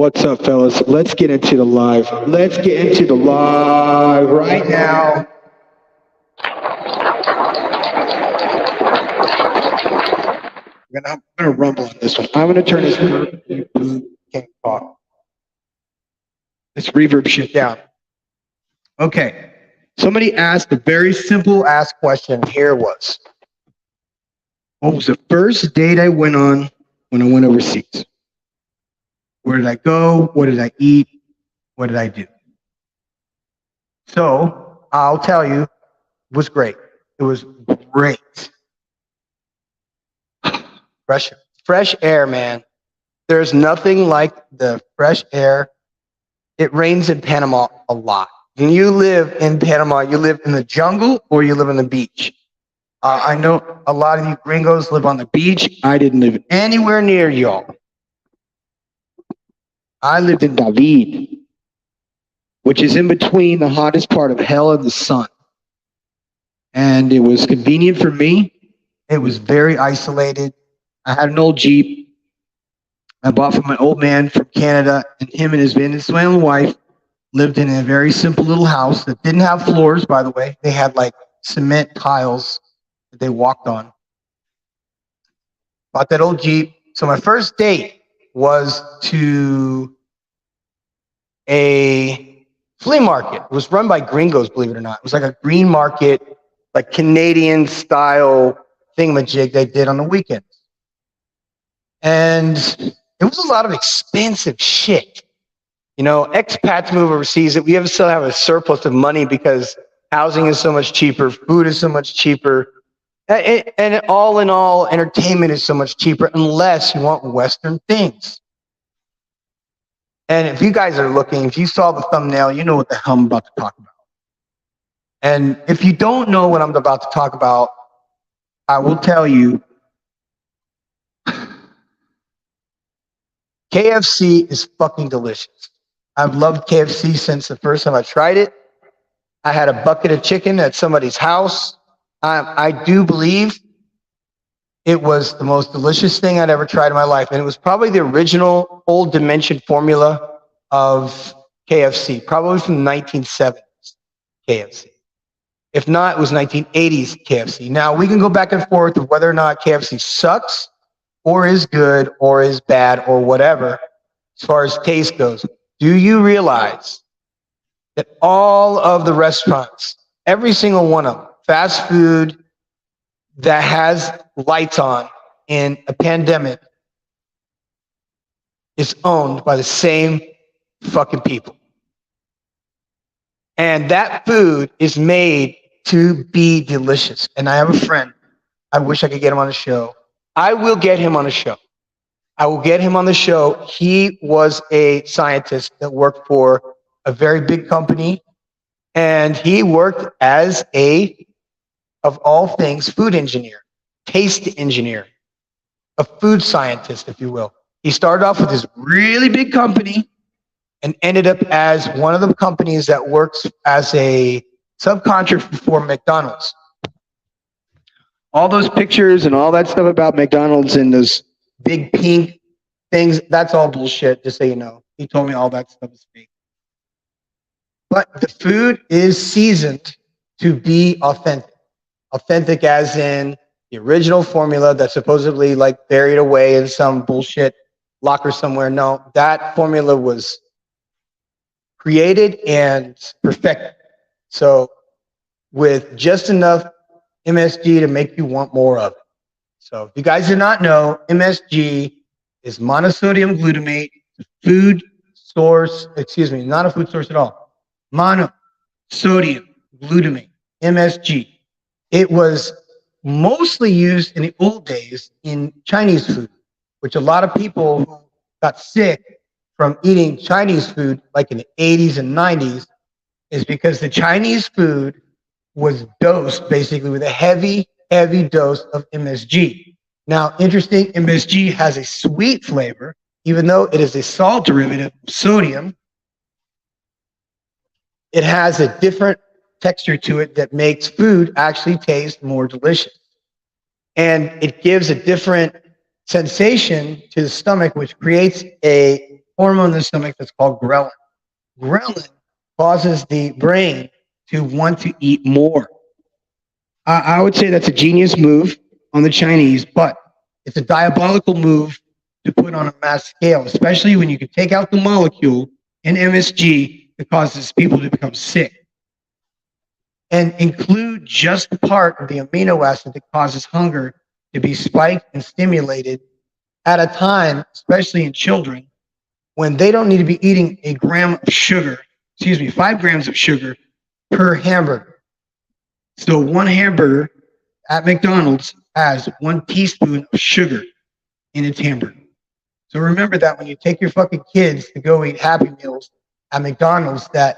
What's up, fellas? Let's get into the live. Let's get into the live right now. I'm gonna rumble on this one. I'm gonna turn this can't talk. This reverb shit down. Okay. Somebody asked a very simple ask question. Here was, what was the first date I went on when I went overseas? Where did I go? What did I eat? What did I do? So I'll tell you, it was great. It was great. Fresh air, man. There's nothing like the fresh air. It rains in Panama a lot. When you live in Panama, you live in the jungle or you live on the beach. I know a lot of you gringos live on the beach. I didn't live anywhere near y'all. I lived in David, which is in between the hottest part of hell and the sun. And it was convenient for me. It was very isolated. I had an old Jeep I bought from my old man from Canada, and him and his Venezuelan wife lived in a very simple little house that didn't have floors, by the way. They had like cement tiles that they walked on. Bought that old Jeep. So my first date was to a flea market. It was run by gringos, believe it or not. It was like a green market, like Canadian style thingamajig they did on the weekends. And it was a lot of expensive shit. You know, expats move overseas. We still have a surplus of money because housing is so much cheaper, food is so much cheaper, and all in all, entertainment is so much cheaper unless you want Western things. And if you guys are looking, if you saw the thumbnail, you know what the hell I'm about to talk about. And if you don't know what I'm about to talk about, I will tell you, KFC is fucking delicious. I've loved KFC since the first time I tried it. I had a bucket of chicken at somebody's house. I do believe it was the most delicious thing I'd ever tried in my life. And it was probably the original old dimension formula of KFC, probably from the 1970s KFC. If not, it was 1980s KFC. Now, we can go back and forth of whether or not KFC sucks or is good or is bad or whatever as far as taste goes. Do you realize that all of the restaurants, every single one of them, fast food that has lights on in a pandemic is owned by the same fucking people? And that food is made to be delicious. And I have a friend. I wish I could get him on the show. I will get him on the show. I will get him on the show. He was a scientist that worked for a very big company, and he worked as a, of all things, food engineer, taste engineer, a food scientist, if you will. He started off with this really big company and ended up as one of the companies that works as a subcontractor for McDonald's. All those pictures and all that stuff about McDonald's and those big pink things, that's all bullshit, just so you know. He told me all that stuff is fake. But the food is seasoned to be authentic. Authentic as in the original formula that's supposedly like buried away in some bullshit locker somewhere. No, that formula was created and perfected. So with just enough MSG to make you want more of it. So if you guys do not know, MSG is monosodium glutamate, food source, not a food source at all. Monosodium glutamate, MSG. It was mostly used in the old days in Chinese food, which a lot of people who got sick from eating Chinese food like in the 80s and 90s is because the Chinese food was dosed basically with a heavy dose of MSG. Now, interesting, MSG has a sweet flavor, even though it is a salt derivative of sodium. It has a different texture to it that makes food actually taste more delicious. And it gives a different sensation to the stomach, which creates a hormone in the stomach that's called ghrelin. Ghrelin causes the brain to want to eat more. I would say that's a genius move on the Chinese, but it's a diabolical move to put on a mass scale, especially when you can take out the molecule in MSG that causes people to become sick and include just the part of the amino acid that causes hunger to be spiked and stimulated at a time, especially in children, when they don't need to be eating a gram of sugar, 5 grams of sugar per hamburger. So one hamburger at McDonald's has 1 teaspoon of sugar in its hamburger. So remember that when you take your fucking kids to go eat Happy Meals at McDonald's, that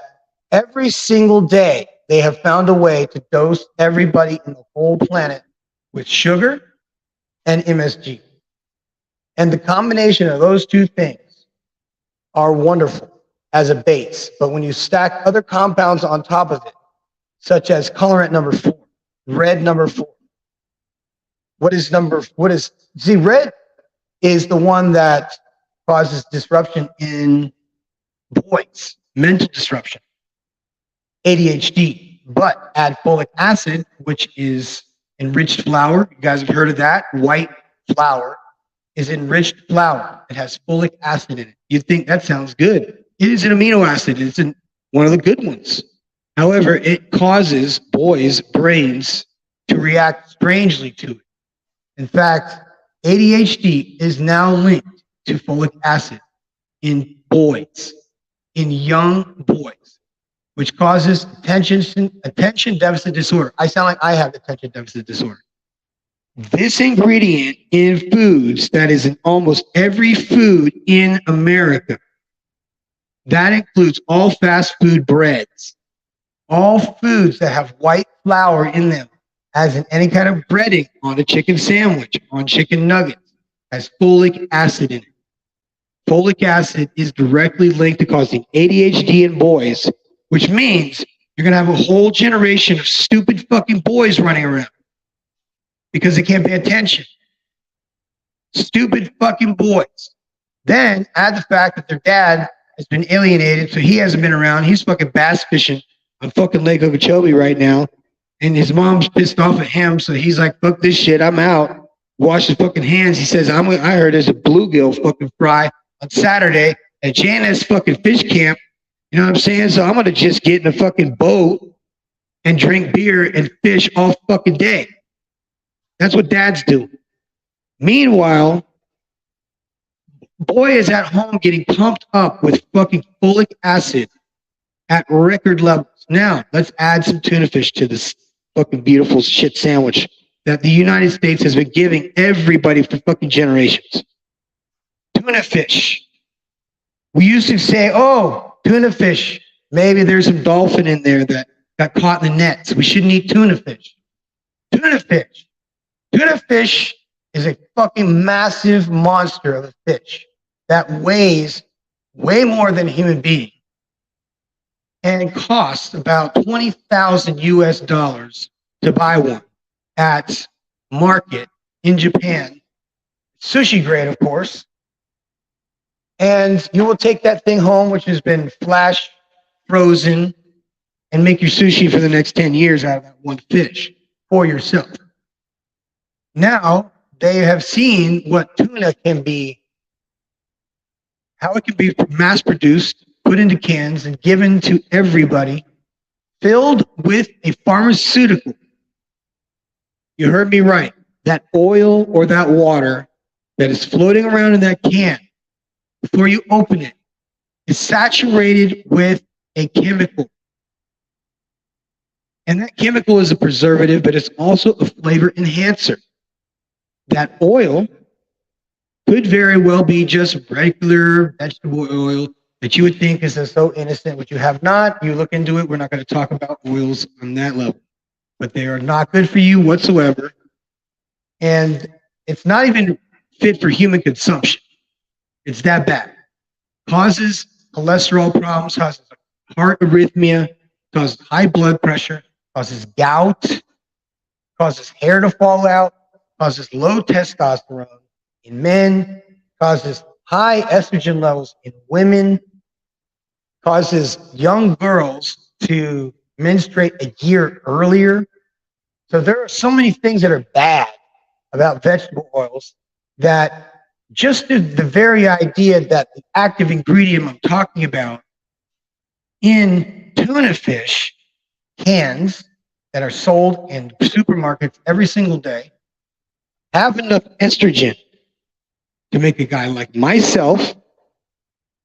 every single day they have found a way to dose everybody in the whole planet with sugar and MSG. And the combination of those two things are wonderful as a base. But when you stack other compounds on top of it, such as colorant number 4, red number 4. Red is the one that causes disruption in boys, mental disruption, ADHD. But add folic acid, which is enriched flour. You guys have heard of that? White flour is enriched flour. It has folic acid in it. You'd think that sounds good. It is an amino acid. It's one of the good ones. However, it causes boys' brains to react strangely to it. In fact, ADHD is now linked to folic acid in boys, in young boys, which causes attention deficit disorder. I sound like I have attention deficit disorder. This ingredient in foods that is in almost every food in America, that includes all fast food breads, all foods that have white flour in them, as in any kind of breading on a chicken sandwich, on chicken nuggets, has folic acid in it. Folic acid is directly linked to causing ADHD in boys, which means you're going to have a whole generation of stupid fucking boys running around because they can't pay attention. Stupid fucking boys. Then add the fact that their dad has been alienated, so he hasn't been around. He's fucking bass fishing on fucking Lake Okeechobee right now. And his mom's pissed off at him, so he's like, fuck this shit, I'm out. Wash his fucking hands. He says, I heard there's a bluegill fucking fry on Saturday at Janet's fucking fish camp. You know what I'm saying? So I'm going to just get in a fucking boat and drink beer and fish all fucking day. That's what dads do. Meanwhile, boy is at home getting pumped up with fucking folic acid at record levels. Now, let's add some tuna fish to this fucking beautiful shit sandwich that the United States has been giving everybody for fucking generations. Tuna fish. We used to say, oh, tuna fish. Maybe there's some dolphin in there that got caught in the nets. We shouldn't eat tuna fish. Tuna fish. Tuna fish is a fucking massive monster of a fish that weighs way more than a human being and costs about 20,000 US dollars to buy one at market in Japan. Sushi grade, of course. And you will take that thing home, which has been flash frozen, and make your sushi for the next 10 years out of that one fish for yourself. Now, they have seen what tuna can be, how it can be mass produced, put into cans, and given to everybody, filled with a pharmaceutical. You heard me right. That oil or that water that is floating around in that can before you open it is saturated with a chemical. And that chemical is a preservative, but it's also a flavor enhancer. That oil could very well be just regular vegetable oil that you would think is so innocent, but you have not. You look into it. We're not going to talk about oils on that level, but they are not good for you whatsoever. And it's not even fit for human consumption. It's that bad. Causes cholesterol problems, causes heart arrhythmia, causes high blood pressure, causes gout, causes hair to fall out, causes low testosterone in men, causes high estrogen levels in women, causes young girls to menstruate a year earlier. So there are so many things that are bad about vegetable oils that just the very idea that the active ingredient I'm talking about in tuna fish cans that are sold in supermarkets every single day have enough estrogen to make a guy like myself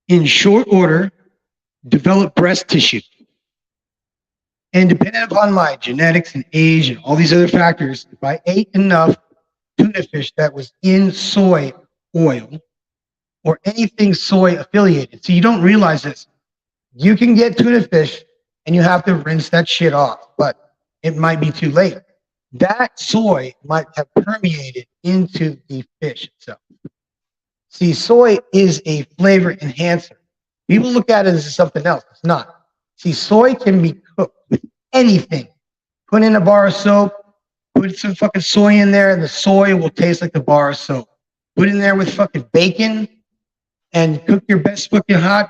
in short order develop breast tissue. And depending upon my genetics and age and all these other factors, if I ate enough tuna fish that was in soy oil or anything soy affiliated, so you don't realize this, you can get tuna fish and you have to rinse that shit off, but it might be too late. That soy might have permeated into the fish itself. See, soy is a flavor enhancer. People look at it as something else. It's not. See, soy can be cooked with anything. Put in a bar of soap, put some fucking soy in there, and the soy will taste like the bar of soap. Put in there with fucking bacon and cook your best fucking hot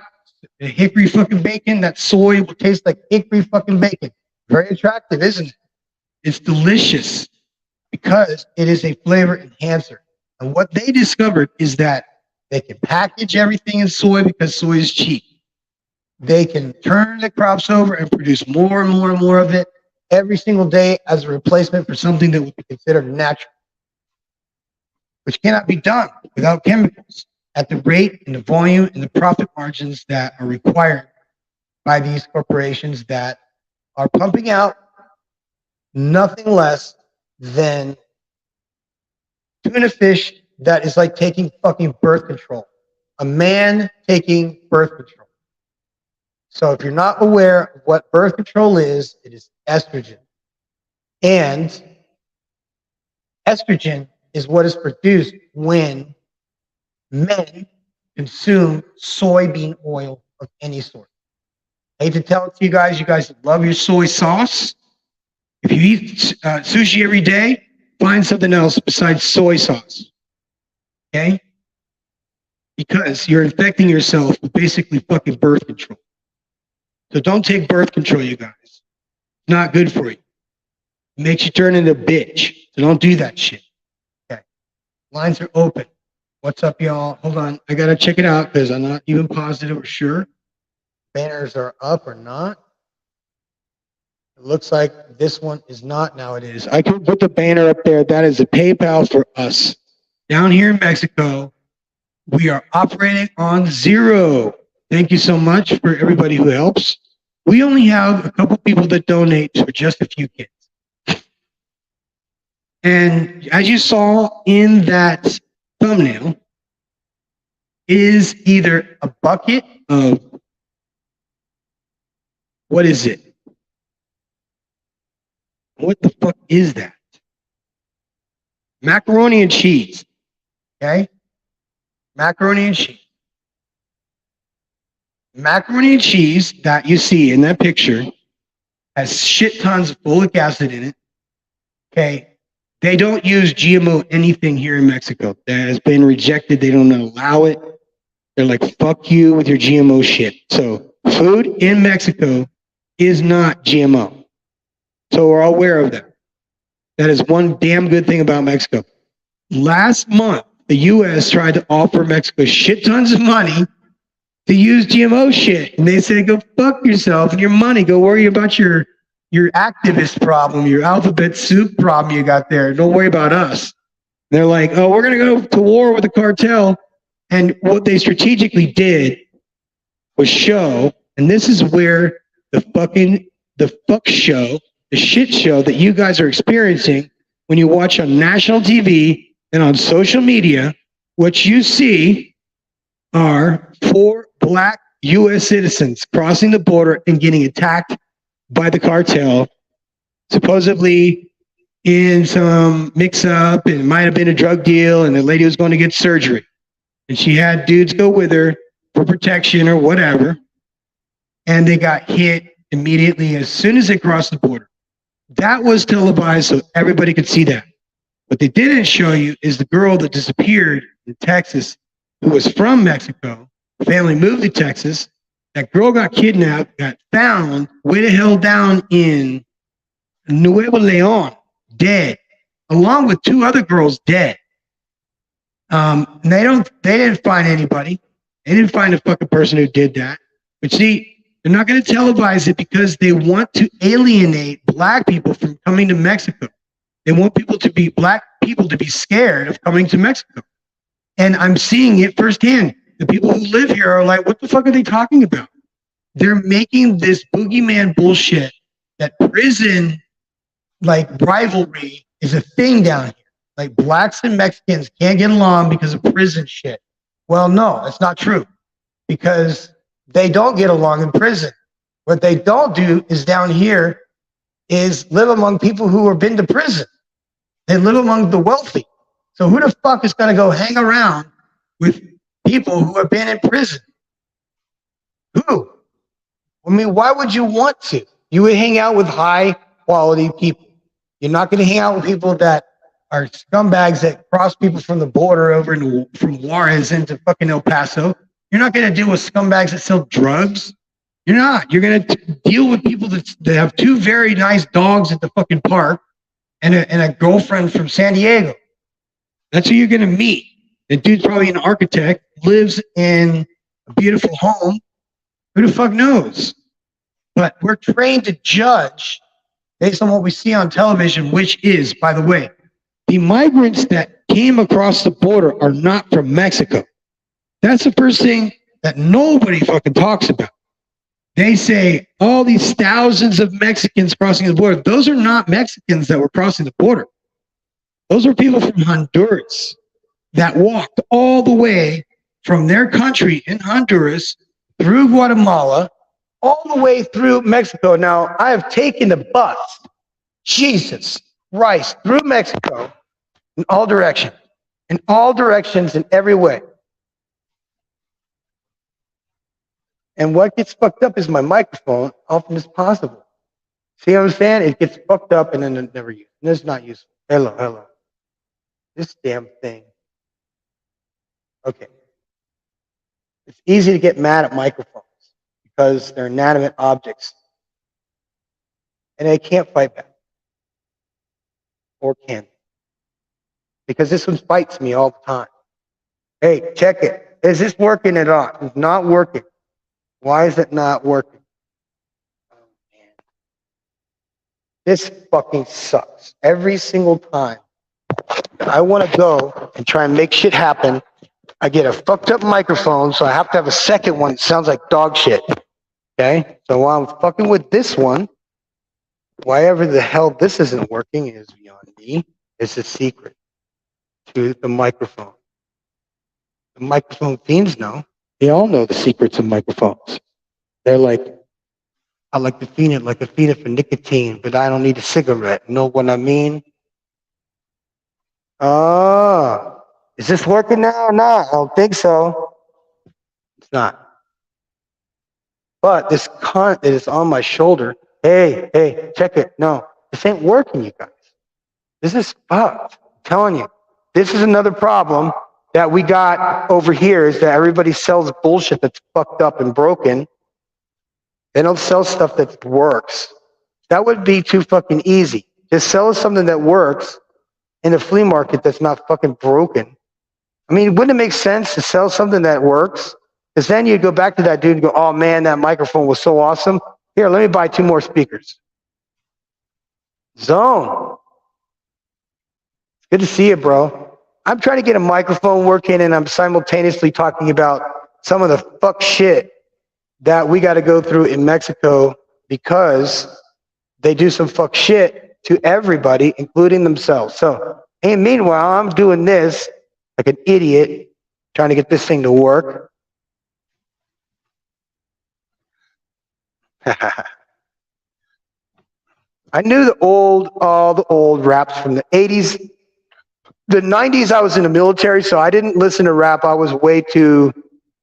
hickory fucking bacon. That soy will taste like hickory fucking bacon. Very attractive, isn't it? It's delicious because it is a flavor enhancer. And what they discovered is that they can package everything in soy because soy is cheap. They can turn the crops over and produce more and more and more of it every single day as a replacement for something that would be considered natural, which cannot be done without chemicals at the rate and the volume and the profit margins that are required by these corporations that are pumping out nothing less than tuna fish that is like taking fucking birth control. A man taking birth control. So if you're not aware of what birth control is, it is estrogen. And estrogen is what is produced when men consume soybean oil of any sort. I hate to tell it to you guys love your soy sauce. If you eat sushi every day, find something else besides soy sauce. Okay? Because you're infecting yourself with basically fucking birth control. So don't take birth control, you guys. It's not good for you. It makes you turn into a bitch. So don't do that shit. Okay. Lines are open. What's up, y'all? Hold on. I got to check it out because I'm not even positive or sure. Banners are up or not. It looks like this one is not. Now it is. I can put the banner up there. That is a PayPal for us. Down here in Mexico, we are operating on zero. Thank you so much for everybody who helps. We only have a couple people that donate for just a few kids. And as you saw in that thumbnail, is either a bucket of, what is it? What the fuck is that? Macaroni and cheese. Okay? Macaroni and cheese. Macaroni and cheese that you see in that picture has shit tons of folic acid in it. Okay? They don't use GMO anything here in Mexico. That has been rejected. They don't allow it. They're like, fuck you with your GMO shit. So food in Mexico is not GMO. So we're all aware of that. That is one damn good thing about Mexico. Last month, the U.S. tried to offer Mexico shit tons of money to use GMO shit. And they said, go fuck yourself and your money. Go worry about your activist problem, your alphabet soup problem you got there. Don't worry about us. They're like, oh, we're going to go to war with the cartel. And what they strategically did was show, and this is where the fuck show, the shit show that you guys are experiencing when you watch on national TV and on social media, what you see are 4 black U.S. citizens crossing the border and getting attacked by the cartel, supposedly in some mix-up, and it might have been a drug deal, and the lady was going to get surgery. And she had dudes go with her for protection or whatever, and they got hit immediately as soon as they crossed the border. That was televised so everybody could see that. What they didn't show you is the girl that disappeared in Texas who was from Mexico. Family moved to Texas. That girl got kidnapped, got found, way the hell down in Nuevo Leon, dead, along with two other girls dead. And they didn't find anybody. They didn't find a fucking person who did that. But see, they're not going to televise it because they want to alienate black people from coming to Mexico. They want black people to be scared of coming to Mexico. And I'm seeing it firsthand. The people who live here are like, what the fuck are they talking about? They're making this boogeyman bullshit that prison, like, rivalry is a thing down here. Like, blacks and Mexicans can't get along because of prison shit. Well, no, that's not true. Because they don't get along in prison. What they don't do is down here is live among people who have been to prison. They live among the wealthy. So who the fuck is going to go hang around with people who have been in prison? Who? I mean, why would you want to? You would hang out with high quality people. You're not going to hang out with people that are scumbags that cross people from the border over from Juarez into fucking El Paso. You're not going to deal with scumbags that sell drugs. You're not. You're going to deal with people that have two very nice dogs at the fucking park and a girlfriend from San Diego. That's who you're going to meet. The dude's probably an architect, lives in a beautiful home. Who the fuck knows? But we're trained to judge based on what we see on television, which is, by the way, the migrants that came across the border are not from Mexico. That's the first thing that nobody fucking talks about. They say all these thousands of Mexicans crossing the border. Those are not Mexicans that were crossing the border. Those are people from Honduras that walked all the way from their country in Honduras through Guatemala, all the way through Mexico. Now, I have taken the bus, Jesus Christ, through Mexico in all directions, in every way. And what gets fucked up is my microphone, often as possible. See what I'm saying? It gets fucked up and then it never used. And it's not useful. Hello. This damn thing. Okay. It's easy to get mad at microphones because they're inanimate objects. And they can't fight back. Or can. Because this one fights me all the time. Hey, check it. Is this working at all? It's not working. Why is it not working? Oh, man. This fucking sucks. Every single time I want to go and try and make shit happen, I get a fucked up microphone, so I have to have a second one that sounds like dog shit. Okay? So while I'm fucking with this one, why ever the hell this isn't working is beyond me. It's a secret to the microphone. The microphone fiends know. They all know the secrets of microphones. They're like, I like to feed it like a feed it for nicotine, but I don't need a cigarette. Know what I mean? Oh, is this working now or not? I don't think so. It's not. But this cunt that is on my shoulder, hey, check it. No, this ain't working, you guys. This is fucked. I'm telling you. This is another problem that we got over here is that everybody sells bullshit that's fucked up and broken. They don't sell stuff that works. That would be too fucking easy. Just sell us something that works in a flea market that's not fucking broken. I mean, wouldn't it make sense to sell something that works? Because then you'd go back to that dude and go, oh man, that microphone was so awesome. Here, let me buy 2 more speakers. Zone. It's good to see you, bro. I'm trying to get a microphone working and I'm simultaneously talking about some of the fuck shit that we got to go through in Mexico because they do some fuck shit to everybody, including themselves. So, and meanwhile, I'm doing this like an idiot, trying to get this thing to work. I knew all the old raps from the 80s. The 90s, I was in the military, so I didn't listen to rap. I was way too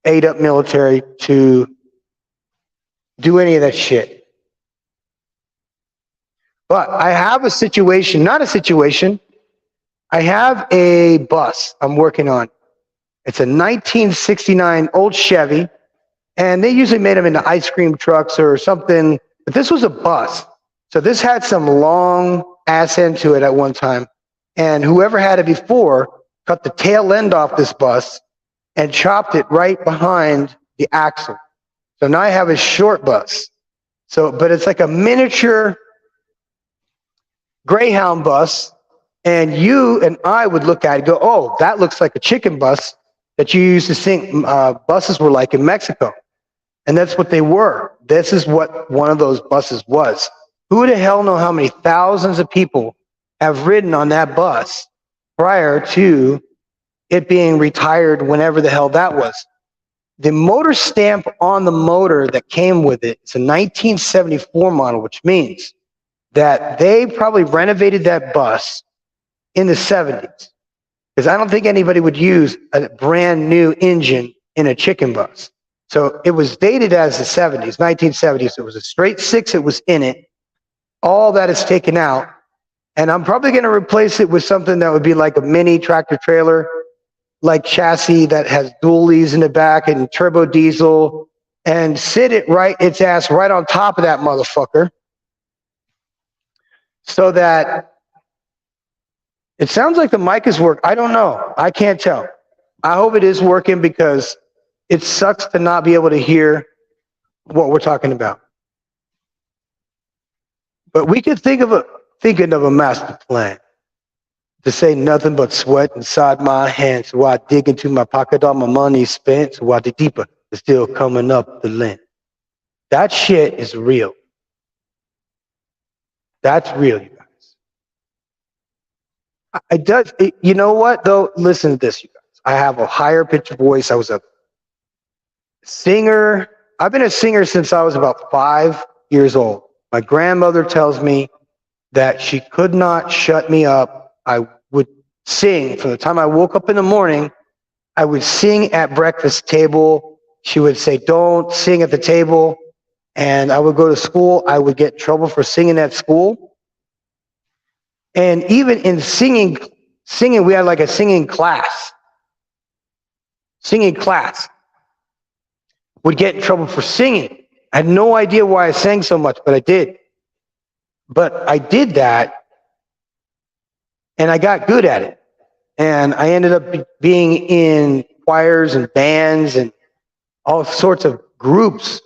ate up military to do any of that shit. But I have a situation, not a situation. I have a bus I'm working on. It's a 1969 old Chevy, and they usually made them into ice cream trucks or something, but this was a bus. So this had some long ass end to it at one time, and whoever had it before cut the tail end off this bus and chopped it right behind the axle. So now I have a short bus. So, but it's like a miniature Greyhound bus, and you and I would look at it and go, oh, that looks like a chicken bus that you used to think buses were like in Mexico. And that's what they were. This is what one of those buses was. Who the hell know how many thousands of people have ridden on that bus prior to it being retired, whenever the hell that was? The motor stamp on the motor that came with it is a 1974 model, which means that they probably renovated that bus in the 70s. Because I don't think anybody would use a brand new engine in a chicken bus. So it was dated as the 70s, 1970s. It was a straight six. It was in it. All that is taken out. And I'm probably going to replace it with something that would be like a mini tractor trailer, like chassis that has dualies in the back and turbo diesel, and sit it right, its ass right on top of that motherfucker. So that it sounds like the mic is working. I don't know. I can't tell. I hope it is working, because it sucks to not be able to hear what we're talking about. But we could thinking of a master plan to say nothing but sweat inside my hands while I dig into my pocket, all my money spent, while the deeper is still coming up the lint. That shit is real. That's real, you guys. You know what, though? Listen to this, you guys. I have a higher pitched voice. I was a singer. I've been a singer since I was about 5 years old. My grandmother tells me that she could not shut me up. I would sing from the time I woke up in the morning. I would sing at breakfast table. She would say, don't sing at the table. And I would go to school. I would get in trouble for singing at school. And even in singing, we had like a singing class. Singing class. Would get in trouble for singing. I had no idea why I sang so much, but I did. But I did that, and I got good at it. And I ended up being in choirs and bands and all sorts of groups.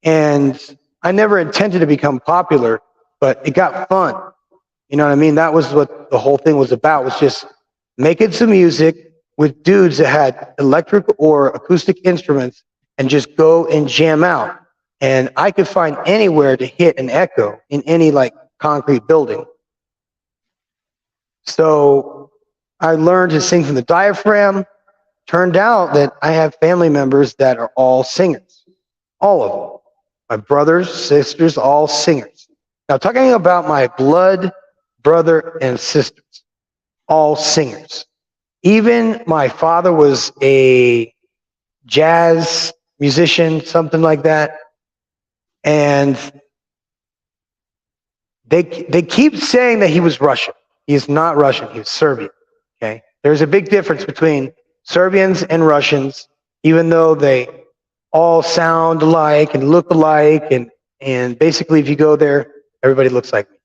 And I never intended to become popular, but it got fun. You know what I mean? That was what the whole thing was about, was just making some music with dudes that had electric or acoustic instruments and just go and jam out. And I could find anywhere to hit an echo in any like concrete building. So I learned to sing from the diaphragm. Turned out that I have family members that are all singers. All of them. My brothers, sisters, all singers. Now, talking about my blood brother and sisters, all singers. Even my father was a jazz musician, something like that. And they keep saying that he was Russian. He is not Russian. He was Serbian. Okay? There's a big difference between Serbians and Russians, even though they all sound alike and look alike. And basically, if you go there, everybody looks like me,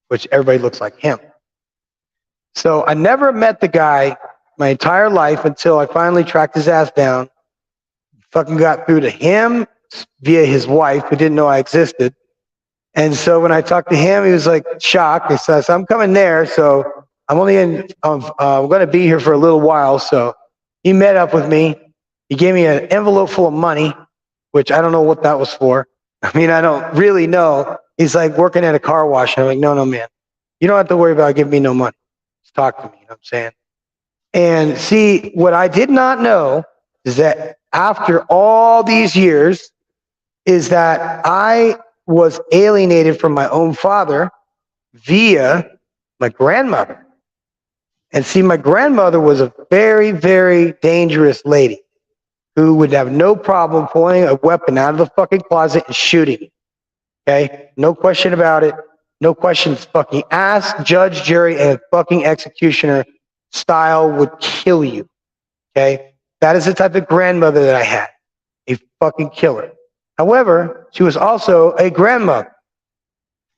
which everybody looks like him. So I never met the guy my entire life until I finally tracked his ass down. Fucking got through to him via his wife, who didn't know I existed. And so when I talked to him, he was like shocked. He says, I'm coming there, so I'm going to be here for a little while. So he met up with me. He gave me an envelope full of money, which I don't know what that was for. I mean, I don't really know. He's like working at a car wash. And I'm like, no, man. You don't have to worry about giving me no money. Just talk to me, you know what I'm saying? And see, what I did not know is that after all these years, is that I was alienated from my own father via my grandmother. And see, my grandmother was a very, very dangerous lady who would have no problem pulling a weapon out of the fucking closet and shooting you. Okay? No question about it. No questions. Fucking ask, judge, jury, and fucking executioner style would kill you. Okay? That is the type of grandmother that I had. A fucking killer. However, she was also a grandmother.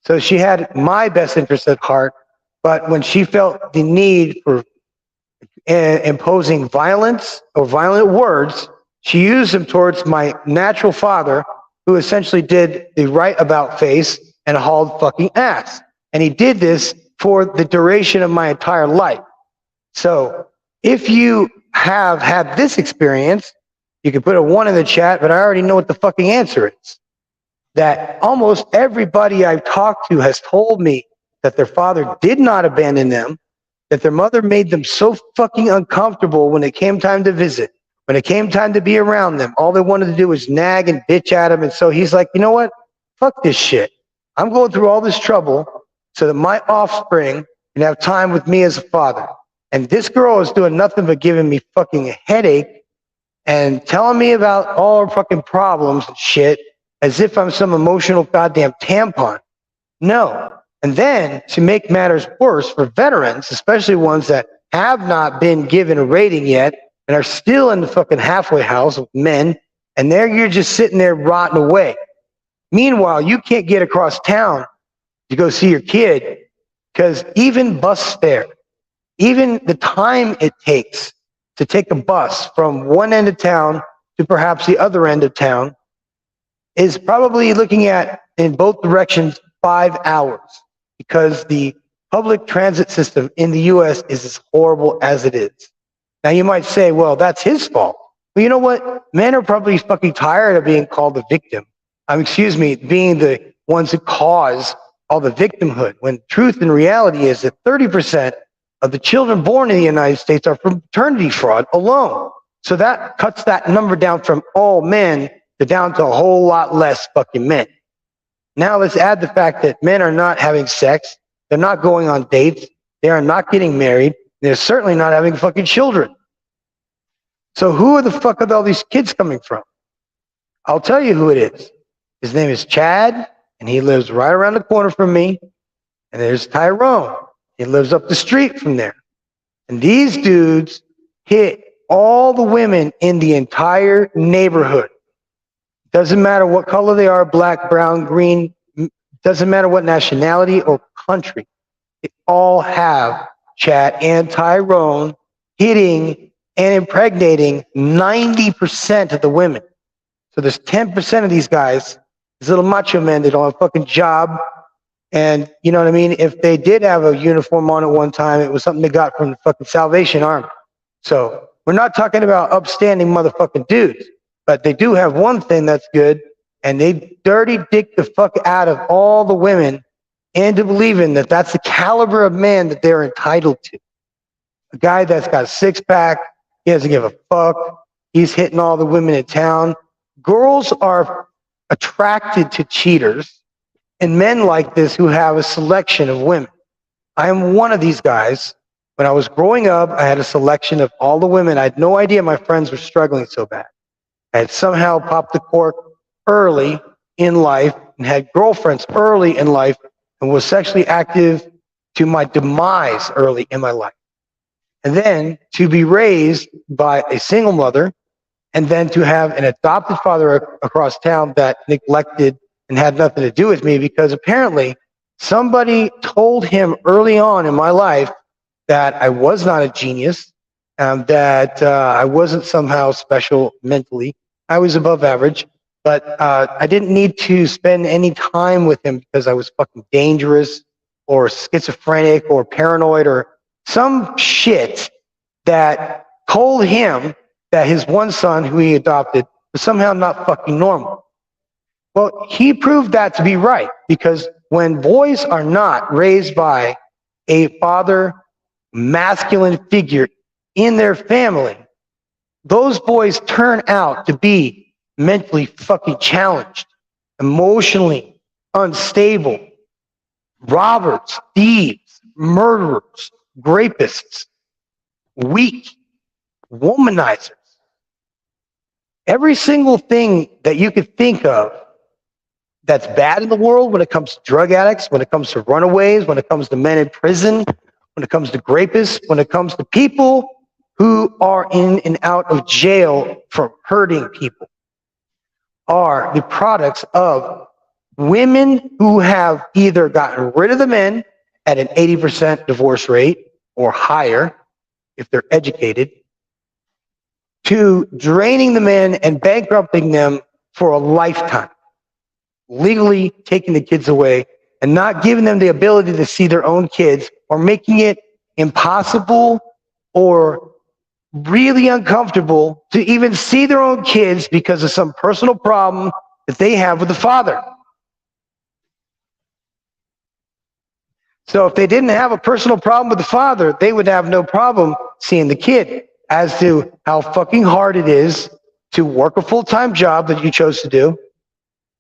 So she had my best interest at heart, but when she felt the need for imposing violence or violent words, she used them towards my natural father, who essentially did the right about face and hauled fucking ass. And he did this for the duration of my entire life. So if you have had this experience, you can put a 1 in the chat, but I already know what the fucking answer is. That almost everybody I've talked to has told me that their father did not abandon them, that their mother made them so fucking uncomfortable when it came time to visit, when it came time to be around them. All they wanted to do was nag and bitch at him. And so he's like, you know what? Fuck this shit. I'm going through all this trouble so that my offspring can have time with me as a father. And this girl is doing nothing but giving me fucking a headache and telling me about all her fucking problems and shit as if I'm some emotional goddamn tampon. No. And then to make matters worse for veterans, especially ones that have not been given a rating yet and are still in the fucking halfway house with men, and there you're just sitting there rotting away. Meanwhile, you can't get across town to go see your kid because even bus fare, even the time it takes to take a bus from one end of town to perhaps the other end of town is probably looking at, in both directions, 5 hours, because the public transit system in the U.S. is as horrible as it is. Now you might say, well, that's his fault. Well, you know what? Men are probably fucking tired of being called the victim. Being the ones who cause all the victimhood, when truth and reality is that 30% of the children born in the United States are from maternity fraud alone. So that cuts that number down from all men to down to a whole lot less fucking men. Now let's add the fact that men are not having sex, they're not going on dates, they are not getting married, they're certainly not having fucking children. So who the fuck are all these kids coming from? I'll tell you who it is. His name is Chad, and he lives right around the corner from me. And there's Tyrone. He lives up the street from there. And these dudes hit all the women in the entire neighborhood. Doesn't matter what color they are, black, brown, green, doesn't matter what nationality or country. They all have Chad and Tyrone hitting and impregnating 90% of the women. So there's 10% of these guys, these little macho men that don't have a fucking job. And you know what I mean? If they did have a uniform on at one time, it was something they got from the fucking Salvation Army. So we're not talking about upstanding motherfucking dudes, but they do have one thing that's good, and they dirty dick the fuck out of all the women into believing that that's the caliber of man that they're entitled to. A guy that's got a six-pack, he doesn't give a fuck, he's hitting all the women in town. Girls are attracted to cheaters and men like this who have a selection of women. I am one of these guys. When I was growing up, I had a selection of all the women. I had no idea my friends were struggling so bad. I had somehow popped the cork early in life and had girlfriends early in life and was sexually active to my demise early in my life. And then to be raised by a single mother, and then to have an adopted father across town that neglected and had nothing to do with me because apparently somebody told him early on in my life that I was not a genius, that I wasn't somehow special mentally. I was above average, but I didn't need to spend any time with him because I was fucking dangerous or schizophrenic or paranoid or some shit that told him that his one son who he adopted was somehow not fucking normal. Well, he proved that to be right, because when boys are not raised by a father, masculine figure in their family, those boys turn out to be mentally fucking challenged, emotionally unstable, robbers, thieves, murderers, rapists, weak, womanizers. Every single thing that you could think of that's bad in the world when it comes to drug addicts, when it comes to runaways, when it comes to men in prison, when it comes to rapists, when it comes to people who are in and out of jail for hurting people are the products of women who have either gotten rid of the men at an 80% divorce rate or higher, if they're educated, to draining the men and bankrupting them for a lifetime, legally taking the kids away and not giving them the ability to see their own kids, or making it impossible or really uncomfortable to even see their own kids because of some personal problem that they have with the father. So if they didn't have a personal problem with the father, they would have no problem seeing the kid. As to how fucking hard it is to work a full-time job that you chose to do.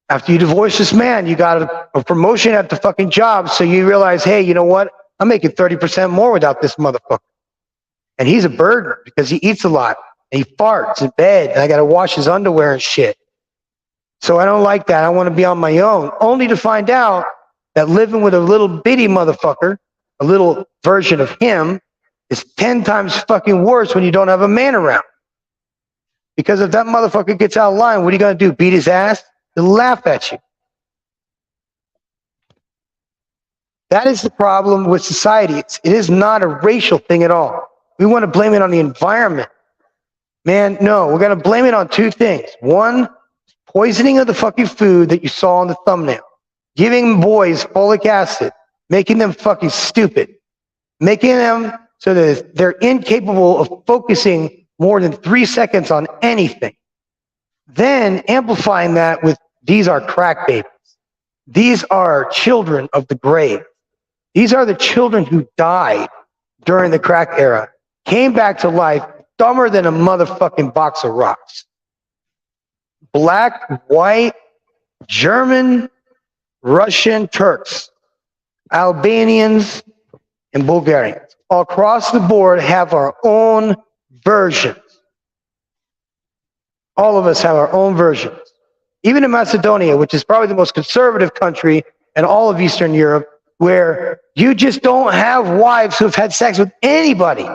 After you divorce this man, you got a promotion at the fucking job, so you realize, hey, you know what? I'm making 30% more without this motherfucker. And he's a burden because he eats a lot, and he farts in bed, and I got to wash his underwear and shit. So I don't like that. I want to be on my own, only to find out that living with a little bitty motherfucker, a little version of him, is 10 times fucking worse when you don't have a man around. Because if that motherfucker gets out of line, what are you going to do? Beat his ass? He'll laugh at you. That is the problem with society. It is not a racial thing at all. We want to blame it on the environment. Man, no, we're going to blame it on two things. One, poisoning of the fucking food that you saw on the thumbnail. Giving boys folic acid. Making them fucking stupid. Making them so that they're incapable of focusing more than 3 seconds on anything. Then amplifying that with, these are crack babies. These are children of the grave. These are the children who died during the crack era, came back to life dumber than a motherfucking box of rocks. Black, white, German, Russian, Turks, Albanians, and Bulgarians. All across the board have our own versions. All of us have our own versions. Even in Macedonia, which is probably the most conservative country in all of Eastern Europe, where you just don't have wives who have had sex with anybody.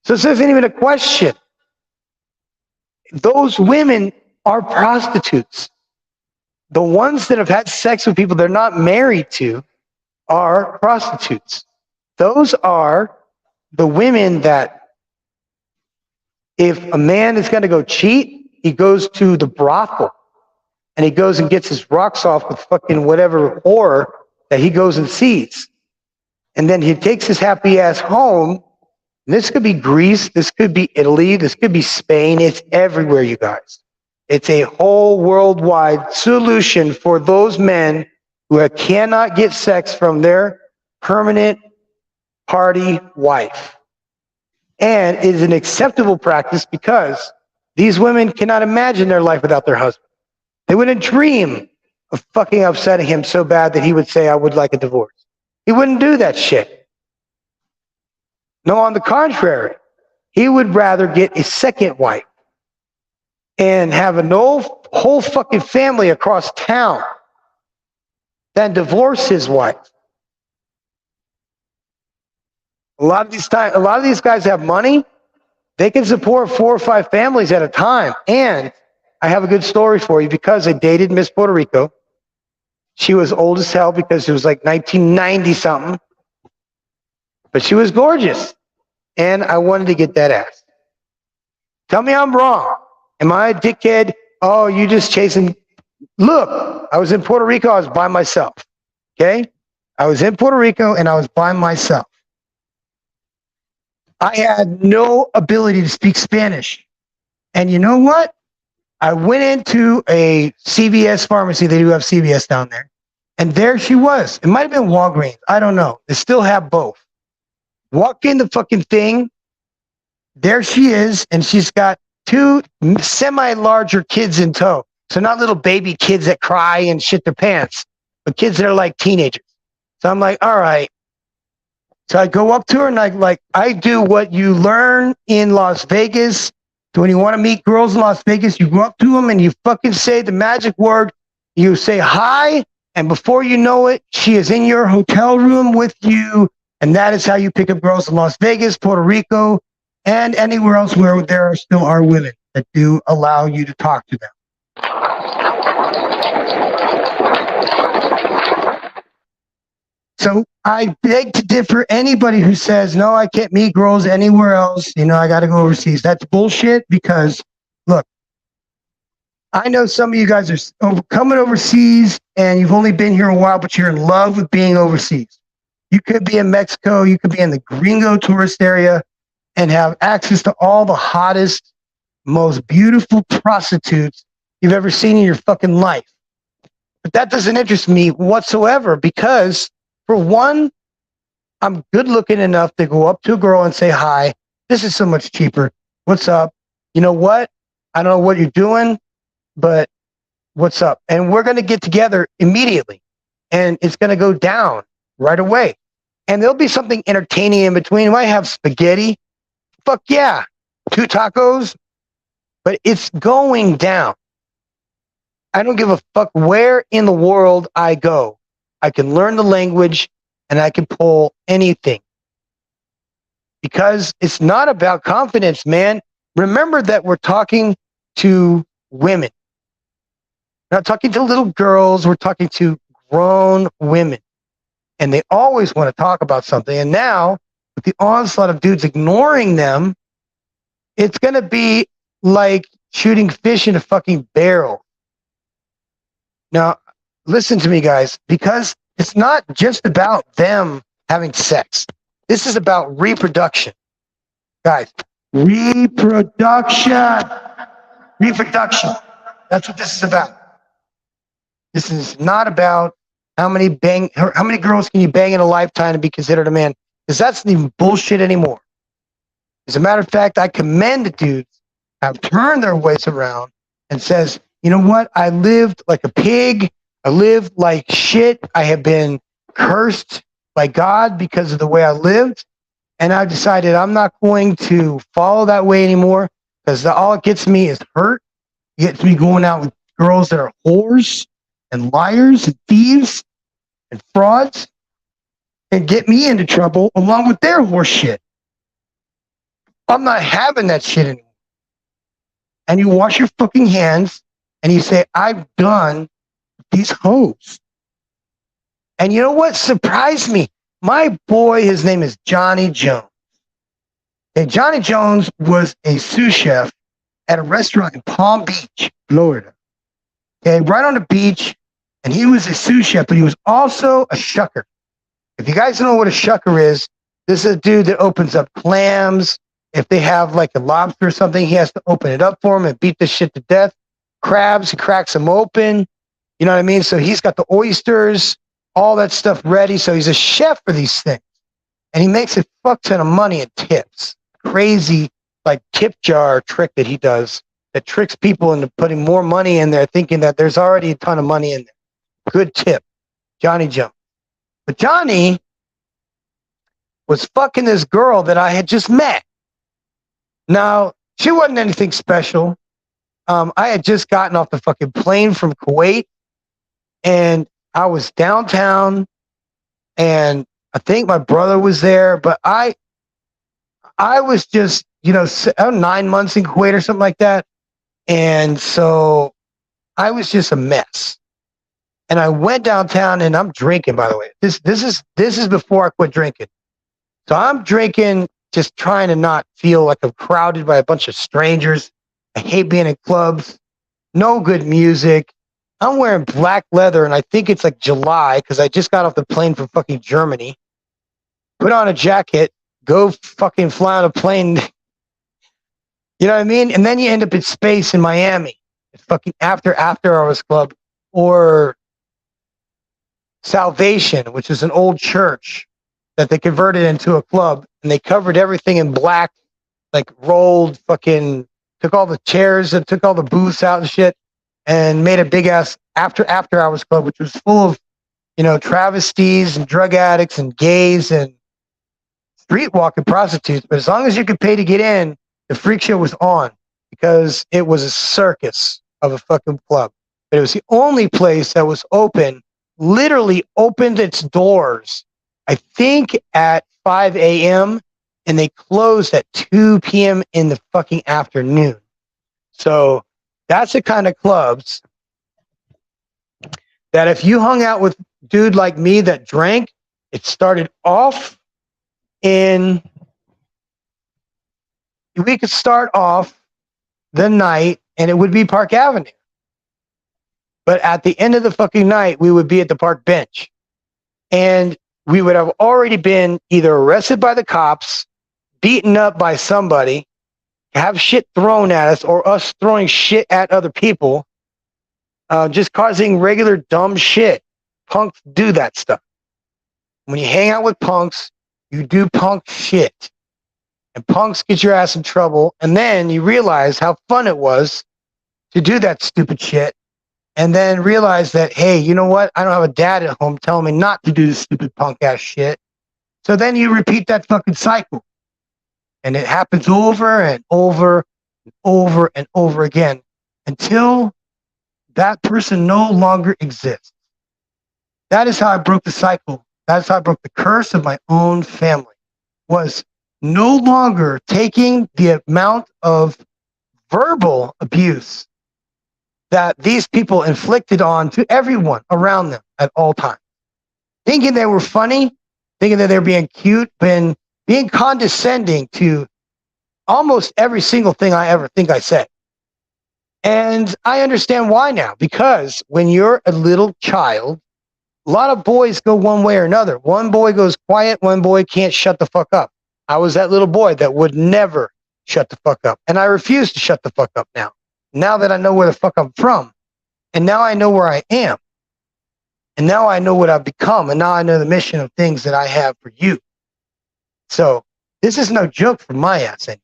So this isn't even a question. Those women are prostitutes. The ones that have had sex with people they're not married to are prostitutes. Those are the women that, if a man is going to go cheat, he goes to the brothel and he goes and gets his rocks off with fucking whatever whore that he goes and sees. And then he takes his happy ass home. And this could be Greece, this could be Italy, this could be Spain. It's everywhere, you guys. It's a whole worldwide solution for those men who cannot get sex from their permanent party wife. And it is an acceptable practice because these women cannot imagine their life without their husband. They wouldn't dream of fucking upsetting him so bad that he would say, I would like a divorce. He wouldn't do that shit. No, on the contrary, he would rather get a second wife and have a whole fucking family across town than divorce his wife. A lot of these guys have money. They can support 4 or 5 families at a time. And I have a good story for you because I dated Miss Puerto Rico. She was old as hell because it was like 1990 something. But she was gorgeous. And I wanted to get that ass. Tell me I'm wrong. Am I a dickhead? Oh, you just chasing. Look, I was in Puerto Rico. I was by myself. Okay? I was in Puerto Rico and I was by myself. I had no ability to speak Spanish. And you know what? I went into a CVS pharmacy. They do have CVS down there. And there she was. It might have been Walgreens. I don't know. They still have both. Walk in the fucking thing. There she is. And she's got 2 semi-larger kids in tow. So not little baby kids that cry and shit their pants, but kids that are like teenagers. So I'm like, all right. So I go up to her and I do what you learn in Las Vegas. So when you want to meet girls in Las Vegas, you go up to them and you fucking say the magic word. You say hi, and before you know it, she is in your hotel room with you. And that is how you pick up girls in Las Vegas, Puerto Rico, and anywhere else where there still are women that do allow you to talk to them. So I beg to differ. Anybody who says, no, I can't meet girls anywhere else, I got to go overseas. That's bullshit because, look, I know some of you guys are coming overseas and you've only been here a while, but you're in love with being overseas. You could be in Mexico. You could be in the gringo tourist area and have access to all the hottest, most beautiful prostitutes you've ever seen in your fucking life. But that doesn't interest me whatsoever because, for one, I'm good looking enough to go up to a girl and say, hi, this is so much cheaper. What's up? You know what? I don't know what you're doing, but what's up? And we're going to get together immediately. And it's going to go down right away. And there'll be something entertaining in between. We might have spaghetti. Fuck yeah. 2 tacos. But it's going down. I don't give a fuck where in the world I go. I can learn the language and I can pull anything. Because it's not about confidence, man. Remember that we're talking to women. We're not talking to little girls. We're talking to grown women. And they always want to talk about something. And now, with the onslaught of dudes ignoring them, it's going to be like shooting fish in a fucking barrel. Now, listen to me, guys, because it's not just about them having sex. This is about reproduction. Guys, reproduction. Reproduction. That's what this is about. This is not about how many girls can you bang in a lifetime to be considered a man, because that's even bullshit anymore. As a matter of fact, I commend the dudes have turned their ways around and says, you know what? I lived like a pig. I lived like shit. I have been cursed by God because of the way I lived. And I decided I'm not going to follow that way anymore because all it gets me is hurt. It gets me going out with girls that are whores and liars and thieves and frauds and get me into trouble along with their horse shit. I'm not having that shit anymore. And you wash your fucking hands and you say, I'm done with these hoes. And you know what surprised me? My boy, his name is Johnny Jones. And Johnny Jones was a sous chef at a restaurant in Palm Beach, Florida. Okay, right on the beach. And he was a sous chef, but he was also a shucker. If you guys don't know what a shucker is, this is a dude that opens up clams. If they have like a lobster or something, he has to open it up for them and beat the shit to death. Crabs, he cracks them open. You know what I mean? So he's got the oysters, all that stuff ready. So he's a chef for these things. And he makes a fuck ton of money in tips. Crazy, like tip jar trick that he does that tricks people into putting more money in there, thinking that there's already a ton of money in there. Good tip. Johnny Jones. But Johnny was fucking this girl that I had just met. Now, she wasn't anything special. I had just gotten off the fucking plane from Kuwait, and I was downtown, and I think my brother was there, but I was just, 9 months in Kuwait or something like that, and so I was just a mess. And I went downtown, and I'm drinking, by the way. This is before I quit drinking. So I'm drinking, just trying to not feel like I'm crowded by a bunch of strangers. I hate being in clubs. No good music. I'm wearing black leather, and I think it's like July because I just got off the plane from fucking Germany. Put on a jacket, go fucking fly on a plane. You know what I mean? And then you end up at Space in Miami. It's fucking after hours club. Or Salvation, which is an old church that they converted into a club, and they covered everything in black, like rolled fucking, took all the chairs and took all the booths out and shit, and made a big ass after hours club, which was full of, travesties and drug addicts and gays and street walking prostitutes. But as long as you could pay to get in, the freak show was on because it was a circus of a fucking club. But it was the only place that was open, literally opened its doors, I think at 5 a.m. and they closed at 2 p.m. in the fucking afternoon. So that's the kind of clubs that if you hung out with a dude like me that drank, it started off we could start off the night and it would be Park Avenue. But at the end of the fucking night, we would be at the park bench. And we would have already been either arrested by the cops, beaten up by somebody, have shit thrown at us, or us throwing shit at other people, just causing regular dumb shit. Punks do that stuff. When you hang out with punks, you do punk shit. And punks get your ass in trouble. And then you realize how fun it was to do that stupid shit. And then realize that, hey, you know what? I don't have a dad at home telling me not to do this stupid punk ass shit. So then you repeat that fucking cycle. And it happens over and over and over and over again until that person no longer exists. That is how I broke the cycle. That's how I broke the curse of my own family. Was no longer taking the amount of verbal abuse that these people inflicted on to everyone around them at all times. Thinking they were funny, thinking that they were being cute, being condescending to almost every single thing I ever think I said. And I understand why now, because when you're a little child, a lot of boys go one way or another. One boy goes quiet, one boy can't shut the fuck up. I was that little boy that would never shut the fuck up. And I refuse to shut the fuck up now. Now that I know where the fuck I'm from. And now I know where I am. And now I know what I've become. And now I know the mission of things that I have for you. So this is no joke for my ass anymore.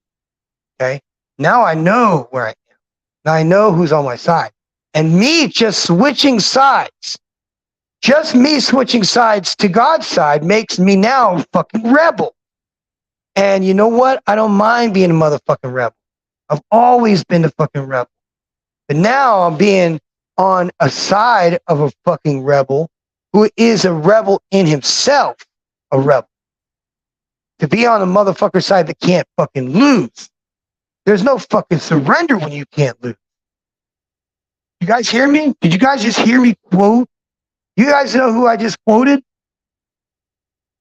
Okay? Now I know where I am. Now I know who's on my side. And me just switching sides, just me switching sides to God's side makes me now a fucking rebel. And you know what? I don't mind being a motherfucking rebel. I've always been a fucking rebel. But now I'm being on a side of a fucking rebel who is a rebel in himself, a rebel. To be on a motherfucker side that can't fucking lose. There's no fucking surrender when you can't lose. You guys hear me? Did you guys just hear me quote? You guys know who I just quoted?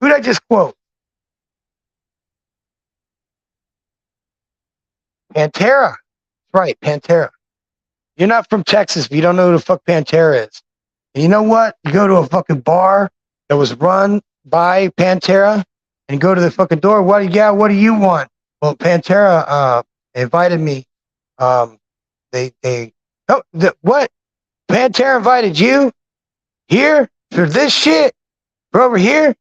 Who did I just quote? Pantera. Right, Pantera. You're not from Texas, but you don't know who the fuck Pantera is. And you know what? You go to a fucking bar that was run by Pantera and you go to the fucking door. What do you want? Well, Pantera invited me. What? Pantera invited you here for this shit? For over here?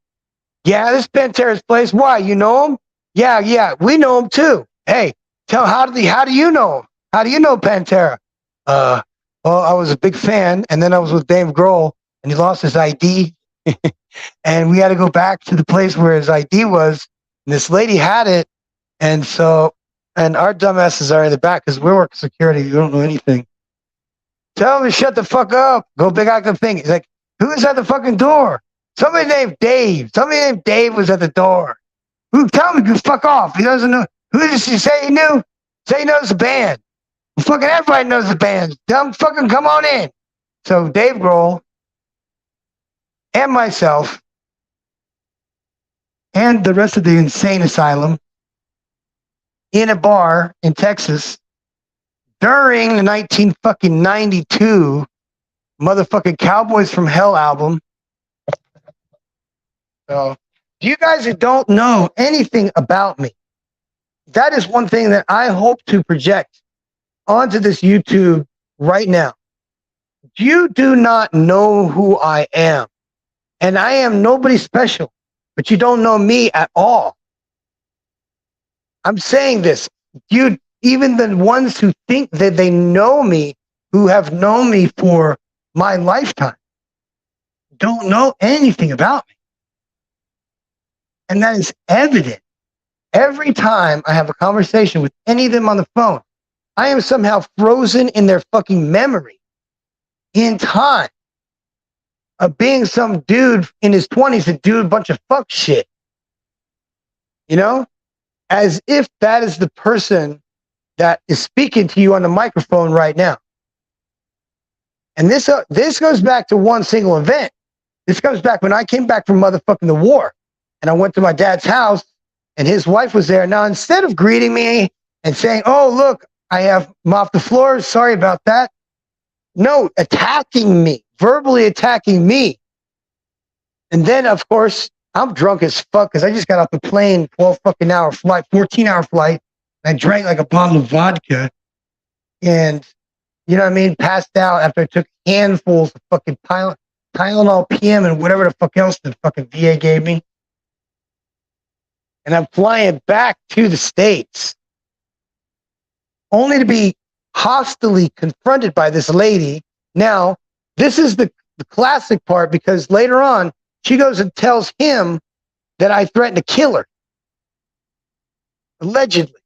Yeah, this is Pantera's place. Why? You know him? Yeah, we know him too. Hey, how do you know him? How do you know Pantera? Well, I was a big fan, and then I was with Dave Grohl, and he lost his ID, and we had to go back to the place where his ID was, and this lady had it, and our dumbasses are in the back, because we're working security, you don't know anything. Tell him to shut the fuck up. Go big acting thing. He's like, who's at the fucking door? Somebody named Dave. Somebody named Dave was at the door. Tell him to fuck off. He doesn't know. Who did he say he knew? Say he knows the band. Fucking everybody knows the band. Tell him fucking come on in. So Dave Grohl and myself and the rest of the insane asylum in a bar in Texas during the 1992 motherfucking Cowboys from Hell album. So, you guys that don't know anything about me, that is one thing that I hope to project onto this YouTube right now. You do not know who I am. And I am nobody special, but you don't know me at all. I'm saying this. Even the ones who think that they know me, who have known me for my lifetime, don't know anything about me. And that is evident. Every time I have a conversation with any of them on the phone, I am somehow frozen in their fucking memory in time of being some dude in his 20s that do a bunch of fuck shit. You know? as if that is the person that is speaking to you on the microphone right now. And this goes back to one single event. This comes back when I came back from motherfucking the war, and I went to my dad's house, and his wife was there. Now, instead of greeting me and saying, "Oh, look, I have mopped the floor. Sorry about that," no, attacking me, verbally attacking me. And then, of course, I'm drunk as fuck because I just got off the plane, 12 fucking hour flight, 14-hour flight. And I drank like a bottle of vodka. And, you know what I mean? Passed out after I took handfuls of fucking Tylenol PM and whatever the fuck else the fucking VA gave me. And I'm flying back to the States only to be hostilely confronted by this lady. Now, this is the classic part, because later on, she goes and tells him that I threatened to kill her. Allegedly.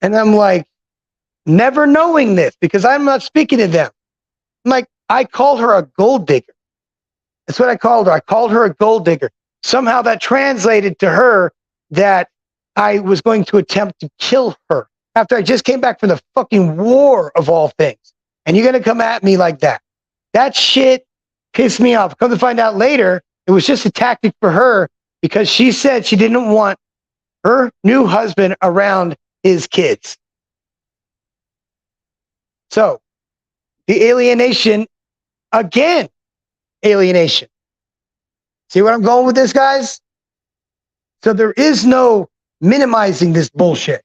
And I'm like, never knowing this, because I'm not speaking to them. I'm like, I called her a gold digger. That's what I called her. I called her a gold digger. Somehow that translated to her that I was going to attempt to kill her after I just came back from the fucking war of all things. And you're going to come at me like that. That shit pissed me off. Come to find out later, it was just a tactic for her because she said she didn't want her new husband around his kids. So, the alienation, again, alienation. See where I'm going with this, guys? So there is no minimizing this bullshit.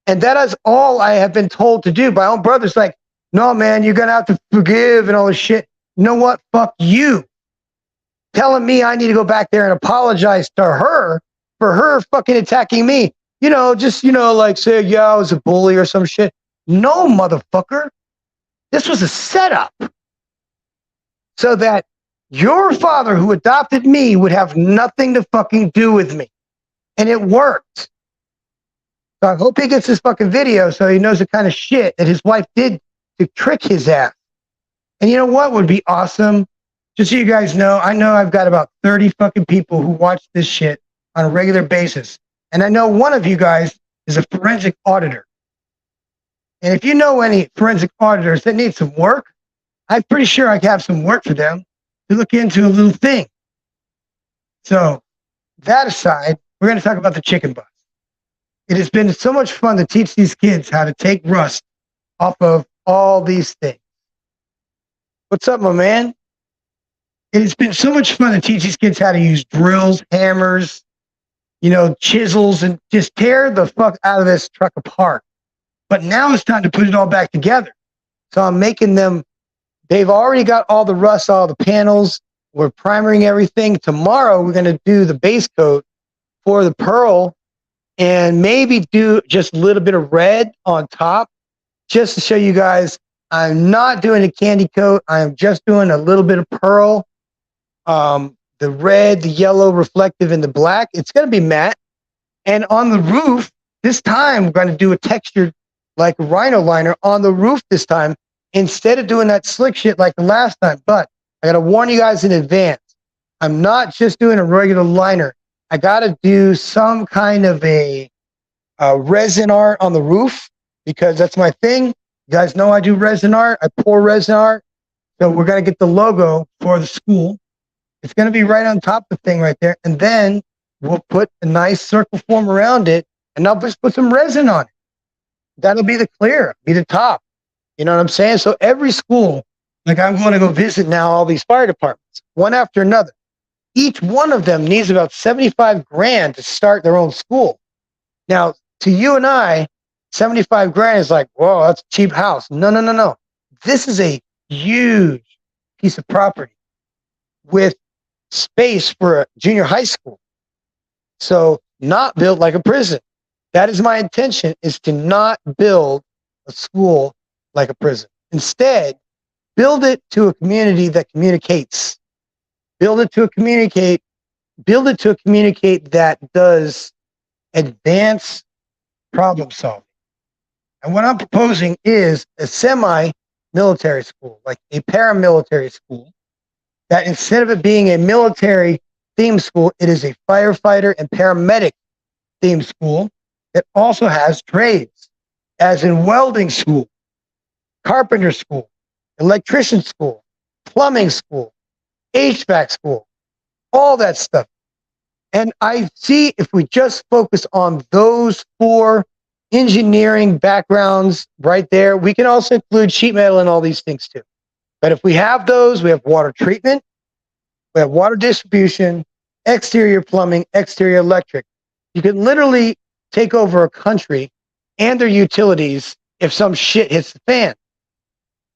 And that is all I have been told to do by my own brothers. Like, no, man, you're going to have to forgive and all this shit. You know what? Fuck you. Telling me I need to go back there and apologize to her for her fucking attacking me. You know, just, you know, like say, yeah, I was a bully or some shit. No, motherfucker. This was a setup so that your father who adopted me would have nothing to fucking do with me. And it worked. So I hope he gets this fucking video so he knows the kind of shit that his wife did to trick his ass. And you know what would be awesome? Just so you guys know, I know I've got about 30 fucking people who watch this shit on a regular basis. And I know one of you guys is a forensic auditor. And if you know any forensic auditors that need some work, I'm pretty sure I can have some work for them to look into a little thing. So, that aside, we're going to talk about the chicken bus. It has been so much fun to teach these kids how to take rust off of all these things. What's up, my man? It has been so much fun to teach these kids how to use drills, hammers, you know, chisels, and just tear the fuck out of this truck apart. But now it's time to put it all back together. So I'm making them, they've already got all the rust, all the panels. We're primering everything. Tomorrow we're going to do the base coat for the pearl and maybe do just a little bit of red on top just to show you guys I'm not doing a candy coat. I'm just doing a little bit of pearl. The red, the yellow, reflective, and the black. It's going to be matte. And on the roof, this time we're going to do a textured like rhino liner on the roof this time instead of doing that slick shit like the last time. But I got to warn you guys in advance. I'm not just doing a regular liner. I got to do some kind of a resin art on the roof because that's my thing. You guys know I do resin art. I pour resin art. So we're going to get the logo for the school. It's going to be right on top of the thing right there. And then we'll put a nice circle form around it and I'll just put some resin on it. That'll be the clear, be the top. You know what I'm saying? So every school, like I'm going to go visit now all these fire departments, one after another. Each one of them needs about 75 grand to start their own school. Now, to you and I, 75 grand is like, whoa, that's a cheap house. No. This is a huge piece of property with space for a junior high school. So not built like a prison. That is my intention, is to not build a school like a prison. Instead, build it to a community that communicates. Build it to a communicate that does advanced problem solving. And what I'm proposing is a semi-military school, like a paramilitary school, that instead of it being a military themed school, it is a firefighter and paramedic themed school that also has trades, as in welding school, carpenter school, electrician school, plumbing school, HVAC school, all that stuff. And I see if we just focus on those 4 engineering backgrounds right there, we can also include sheet metal and all these things too. But if we have those, we have water treatment, we have water distribution, exterior plumbing, exterior electric. You can literally take over a country and their utilities if some shit hits the fan.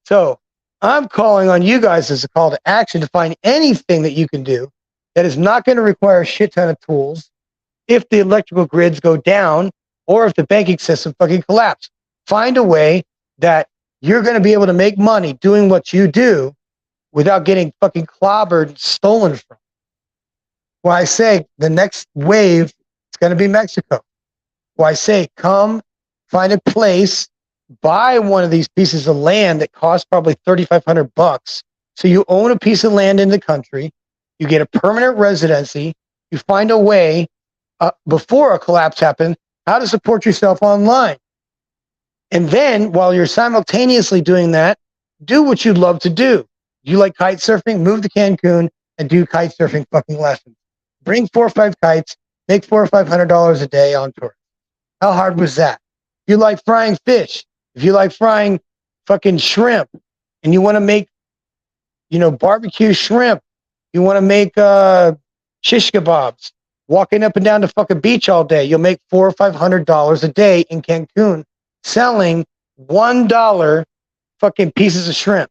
So I'm calling on you guys as a call to action to find anything that you can do that is not going to require a shit ton of tools if the electrical grids go down or if the banking system fucking collapses. Find a way that you're going to be able to make money doing what you do without getting fucking clobbered and stolen from. Well, I say the next wave is going to be Mexico. Well, I say come find a place, buy one of these pieces of land that costs probably $3,500. So you own a piece of land in the country, you get a permanent residency, you find a way before a collapse happens, how to support yourself online. And then while you're simultaneously doing that, do what you love to do. You like kite surfing, move to Cancun and do kite surfing fucking lessons. Bring 4 or 5 kites, make $400 or $500 a day on tour. How hard was that? If you like frying fish, if you like frying fucking shrimp, and you want to make, barbecue shrimp, you want to make shish kebabs, walking up and down the fucking beach all day, you'll make $400 or $500 a day in Cancun selling $1 fucking pieces of shrimp.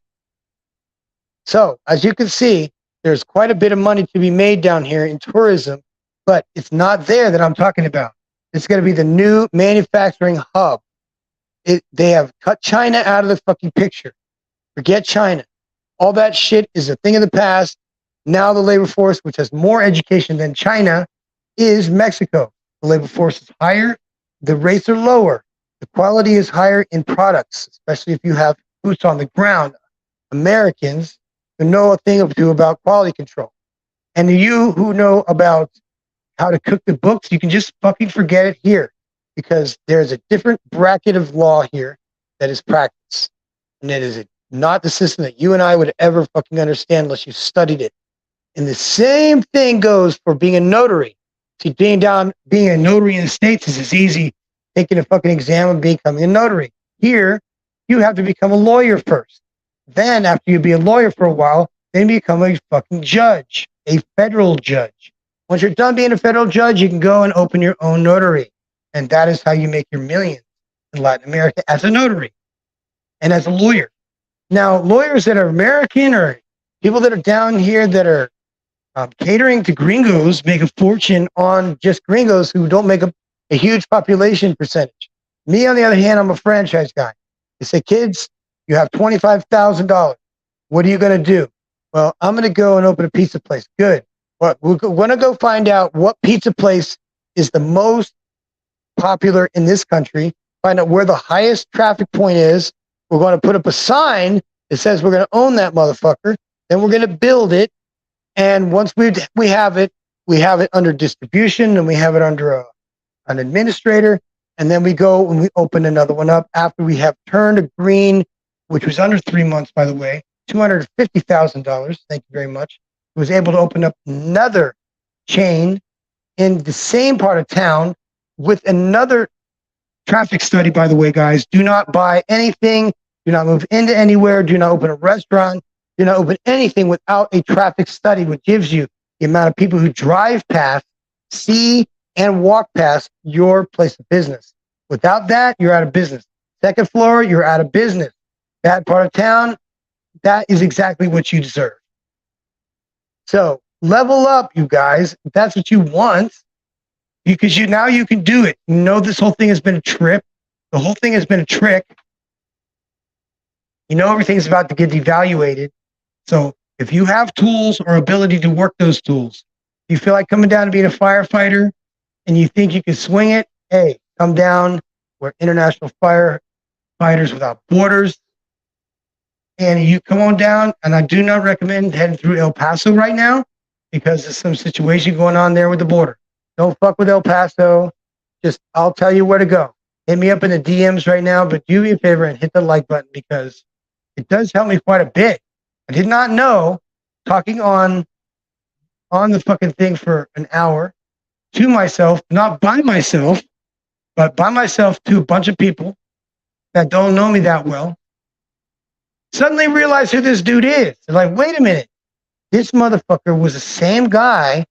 So, as you can see, there's quite a bit of money to be made down here in tourism, but it's not there that I'm talking about. It's going to be the new manufacturing hub. They have cut China out of the fucking picture. Forget China. All that shit is a thing of the past. Now the labor force, which has more education than China, is Mexico. The labor force is higher. The rates are lower. The quality is higher in products, especially if you have boots on the ground. Americans who know a thing or two about quality control. And you who know about how to cook the books, you can just fucking forget it here, because there's a different bracket of law here that is practiced. And it is not the system that you and I would ever fucking understand unless you studied it. And the same thing goes for being a notary. See, being a notary in the States is as easy taking a fucking exam and becoming a notary. Here, you have to become a lawyer first. Then, after you be a lawyer for a while, then you become a fucking judge, a federal judge. Once you're done being a federal judge, you can go and open your own notary. And that is how you make your millions in Latin America as a notary and as a lawyer. Now, lawyers that are American or people that are down here that are catering to gringos make a fortune on just gringos who don't make a huge population percentage. Me, on the other hand, I'm a franchise guy. They say, kids, you have $25,000. What are you going to do? Well, I'm going to go and open a pizza place. Good. Well, we're going to go find out what pizza place is the most popular in this country, find out where the highest traffic point is. We're going to put up a sign that says we're going to own that motherfucker. Then we're going to build it. And once we have it under distribution, and we have it under an administrator. And then we go and we open another one up after we have turned a green, which was under 3 months, by the way, $250,000. Thank you very much. Was able to open up another chain in the same part of town with another traffic study, by the way, guys. Do not buy anything. Do not move into anywhere. Do not open a restaurant. Do not open anything without a traffic study, which gives you the amount of people who drive past, see, and walk past your place of business. Without that, you're out of business. Second floor, you're out of business. That part of town, that is exactly what you deserve. So level up, you guys. If that's what you want, because now you can do it. You know, this whole thing has been a trip. The whole thing has been a trick. You know, everything's about to get devaluated. So if you have tools or ability to work those tools, you feel like coming down and being a firefighter and you think you can swing it, hey, come down. We're International Firefighters Without Borders. And you come on down, and I do not recommend heading through El Paso right now because there's some situation going on there with the border. Don't fuck with El Paso. just I'll tell you where to go. Hit me up in the DMs right now, but do me a favor and hit the like button because it does help me quite a bit. I did not know talking on the fucking thing for an hour to myself, not by myself, but by myself to a bunch of people that don't know me that well, suddenly realize who this dude is. They're like, wait a minute, this motherfucker was the same guy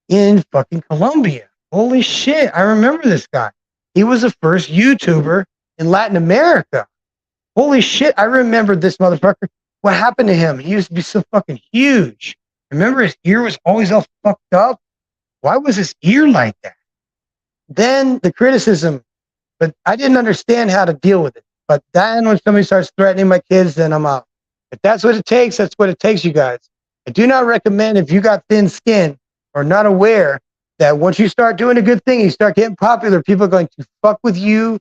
in fucking Colombia. Holy shit, I remember this guy. He was the first YouTuber in Latin America. Holy shit, I remember this motherfucker. What happened to him? He used to be so fucking huge. Remember his ear was always all fucked up? Why was his ear like that? Then the criticism, but I didn't understand how to deal with it. But then when somebody starts threatening my kids, then I'm out. If that's what it takes, that's what it takes, you guys. I do not recommend if you got thin skin or not aware that once you start doing a good thing, you start getting popular, people are going to fuck with you.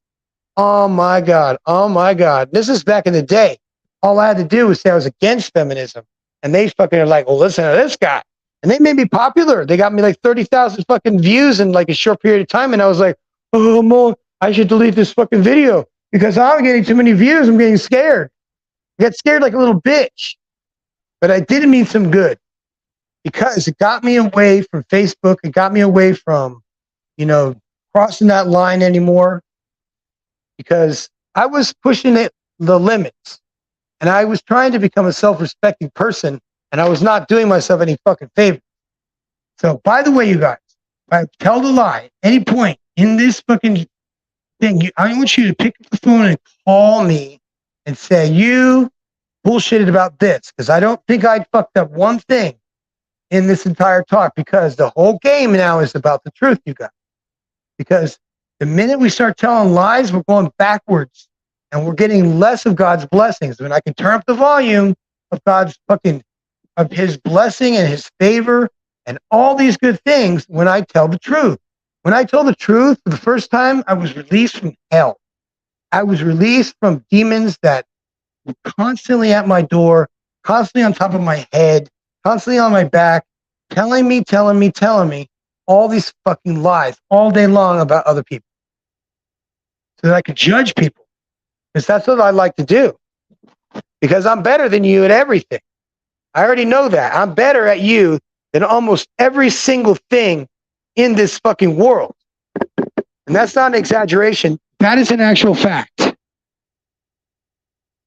Oh my God. Oh my God. This is back in the day. All I had to do was say I was against feminism. And they fucking are like, well, listen to this guy. And they made me popular. They got me like 30,000 fucking views in like a short period of time. And I was like, oh, Mo, I should delete this fucking video because I'm getting too many views. I'm getting scared. I got scared like a little bitch. But I did mean some good because it got me away from Facebook. It got me away from, crossing that line anymore because I was pushing the limits and I was trying to become a self-respecting person and I was not doing myself any fucking favor. So, by the way, you guys, if I tell the lie at any point in this fucking thing, I want you to pick up the phone and call me and say, you bullshitted about this because I don't think I fucked up one thing in this entire talk because the whole game now is about the truth, you guys. Because the minute we start telling lies, we're going backwards and we're getting less of God's blessings. When I can turn up the volume of God's of his blessing and his favor and all these good things when I tell the truth. When I told the truth for the first time, I was released from hell. I was released from demons that were constantly at my door, constantly on top of my head, constantly on my back, telling me all these fucking lies all day long about other people. So that I could judge people. Because that's what I like to do. Because I'm better than you at everything. I already know that. I'm better at you than almost every single thing in this fucking world. And that's not an exaggeration. That is an actual fact.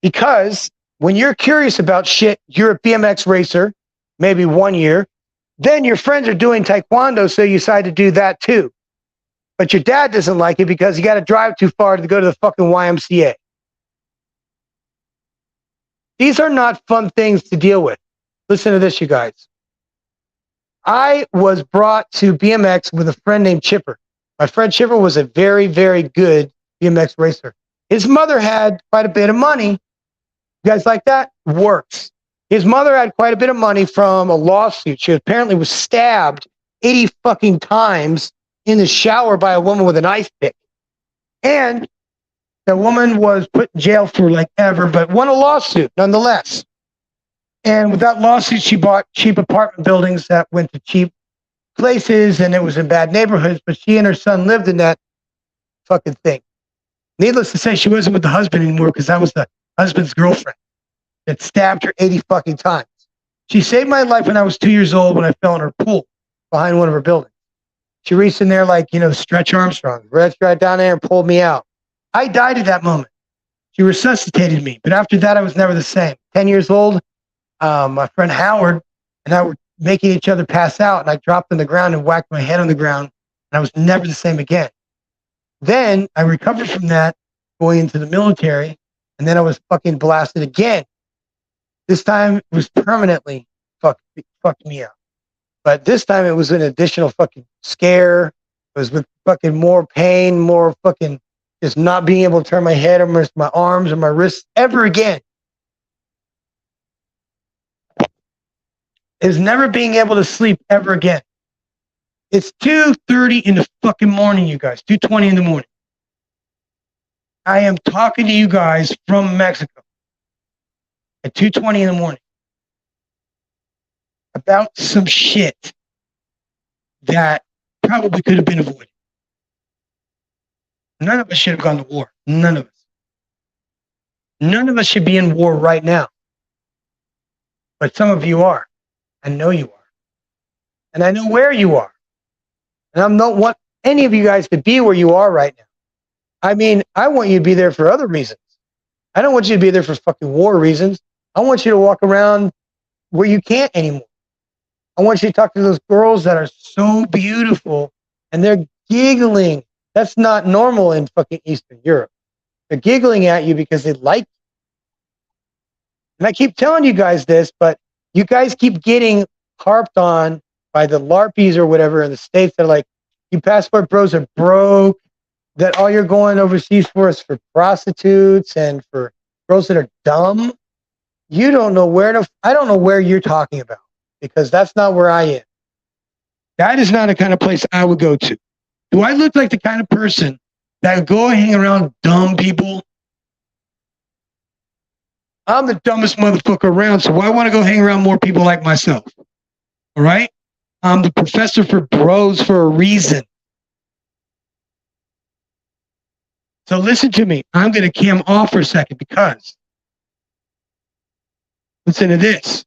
Because when you're curious about shit, you're a BMX racer, maybe 1 year. Then your friends are doing taekwondo, so you decide to do that too. But your dad doesn't like it because you got to drive too far to go to the fucking YMCA. These are not fun things to deal with. Listen to this, you guys. I was brought to BMX with a friend named Chipper. My friend Chipper was a very, very good BMX racer. His mother had quite a bit of money. You guys like that? Works. His mother had quite a bit of money from a lawsuit. She apparently was stabbed 80 fucking times in the shower by a woman with an ice pick. And the woman was put in jail for like ever, but won a lawsuit nonetheless. And with that lawsuit, she bought cheap apartment buildings that went to cheap places and it was in bad neighborhoods, but she and her son lived in that fucking thing. Needless to say, she wasn't with the husband anymore because that was the husband's girlfriend that stabbed her 80 fucking times. She saved my life when I was 2 years old when I fell in her pool behind one of her buildings. She reached in there like, Stretch Armstrong, reached right down there and pulled me out. I died at that moment. She resuscitated me, but after that, I was never the same. 10 years old, my friend Howard and I were making each other pass out, and I dropped on the ground and whacked my head on the ground, and I was never the same again. Then I recovered from that, going into the military, and then I was fucking blasted again. This time it was permanently fucked me up. But this time it was an additional fucking scare. It was with fucking more pain, more fucking just not being able to turn my head or my arms or my wrists ever again. Is never being able to sleep ever again. It's 2:30 in the fucking morning, you guys. 2:20 in the morning. I am talking to you guys from Mexico at 2:20 in the morning about some shit that probably could have been avoided. None of us should have gone to war. None of us. None of us should be in war right now. But some of you are. I know you are. And I know where you are. And I don't want any of you guys to be where you are right now. I mean, I want you to be there for other reasons. I don't want you to be there for fucking war reasons. I want you to walk around where you can't anymore. I want you to talk to those girls that are so beautiful and they're giggling. That's not normal in fucking Eastern Europe. They're giggling at you because they like you. And I keep telling you guys this, but you guys keep getting harped on by the LARPies or whatever in the States. They're like, you passport bros are broke, that all you're going overseas for is for prostitutes and for girls that are dumb. You don't know I don't know where you're talking about, because that's not where I am. That is not the kind of place I would go to. Do I look like the kind of person that would go hang around dumb people? I'm the dumbest motherfucker around, so I want to go hang around more people like myself. All right? I'm the professor for bros for a reason. So listen to me. I'm going to cam off for a second because listen to this.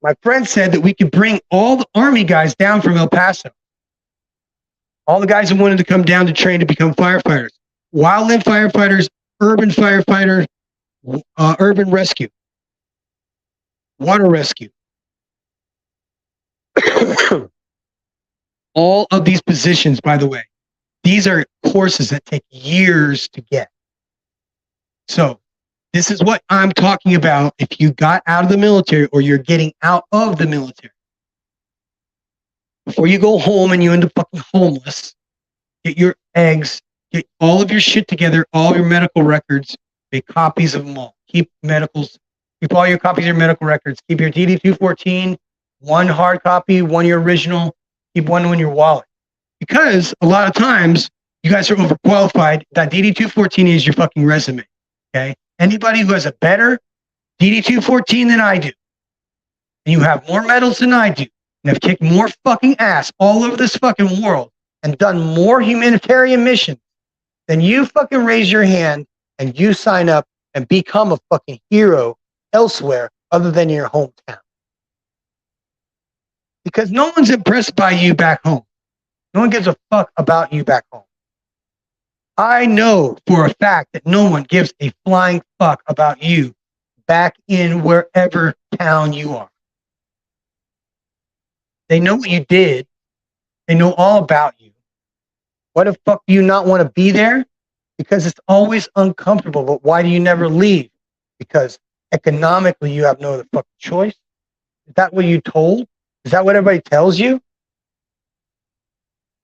My friend said that we could bring all the Army guys down from El Paso. All the guys who wanted to come down to train to become firefighters. Wildland firefighters, urban firefighter, urban rescue, water rescue. All of these positions, by the way, these are courses that take years to get. So this is what I'm talking about if you got out of the military or you're getting out of the military. Before you go home and you end up fucking homeless, get your eggs, get all of your shit together, all your medical records, make copies of them all. Keep all your copies of your medical records. Keep your DD-214, one hard copy, one your original, keep one in your wallet. Because a lot of times you guys are overqualified. That DD-214 is your fucking resume. Okay? Anybody who has a better DD-214 than I do, and you have more medals than I do, and have kicked more fucking ass all over this fucking world, and done more humanitarian missions, then you fucking raise your hand and you sign up and become a fucking hero elsewhere other than your hometown. Because no one's impressed by you back home. No one gives a fuck about you back home. I know for a fact that no one gives a flying fuck about you back in wherever town you are. They know what you did. They know all about you. Why the fuck do you not want to be there? Because it's always uncomfortable. But why do you never leave? Because economically you have no other fucking choice. Is that what you're told? Is that what everybody tells you?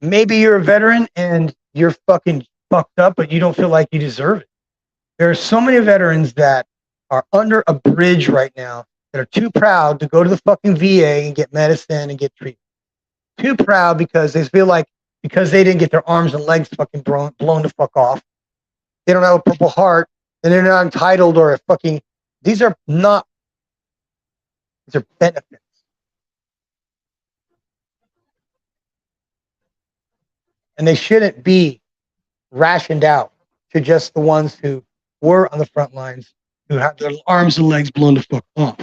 Maybe you're a veteran and you're fucking fucked up, but you don't feel like you deserve it. There are so many veterans that are under a bridge right now that are too proud to go to the fucking VA and get medicine and get treatment. Too proud because they feel like because they didn't get their arms and legs fucking blown the fuck off. They don't have a Purple Heart, and they're not entitled or a fucking. These are benefits. And they shouldn't be rationed out to just the ones who were on the front lines, who have their arms and legs blown the fuck off.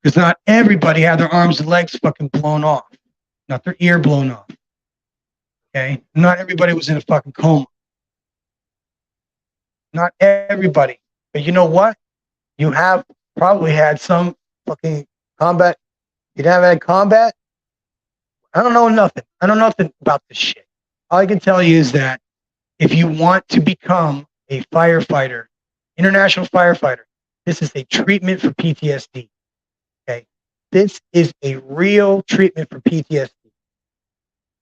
Because not everybody had their arms and legs fucking blown off. Not their ear blown off. Okay? Not everybody was in a fucking coma. Not everybody. But you know what? You have probably had some fucking combat. You haven't had combat? I don't know nothing. I don't know nothing about this shit. All I can tell you is that if you want to become a firefighter, international firefighter, this is a treatment for PTSD. Okay? This is a real treatment for PTSD.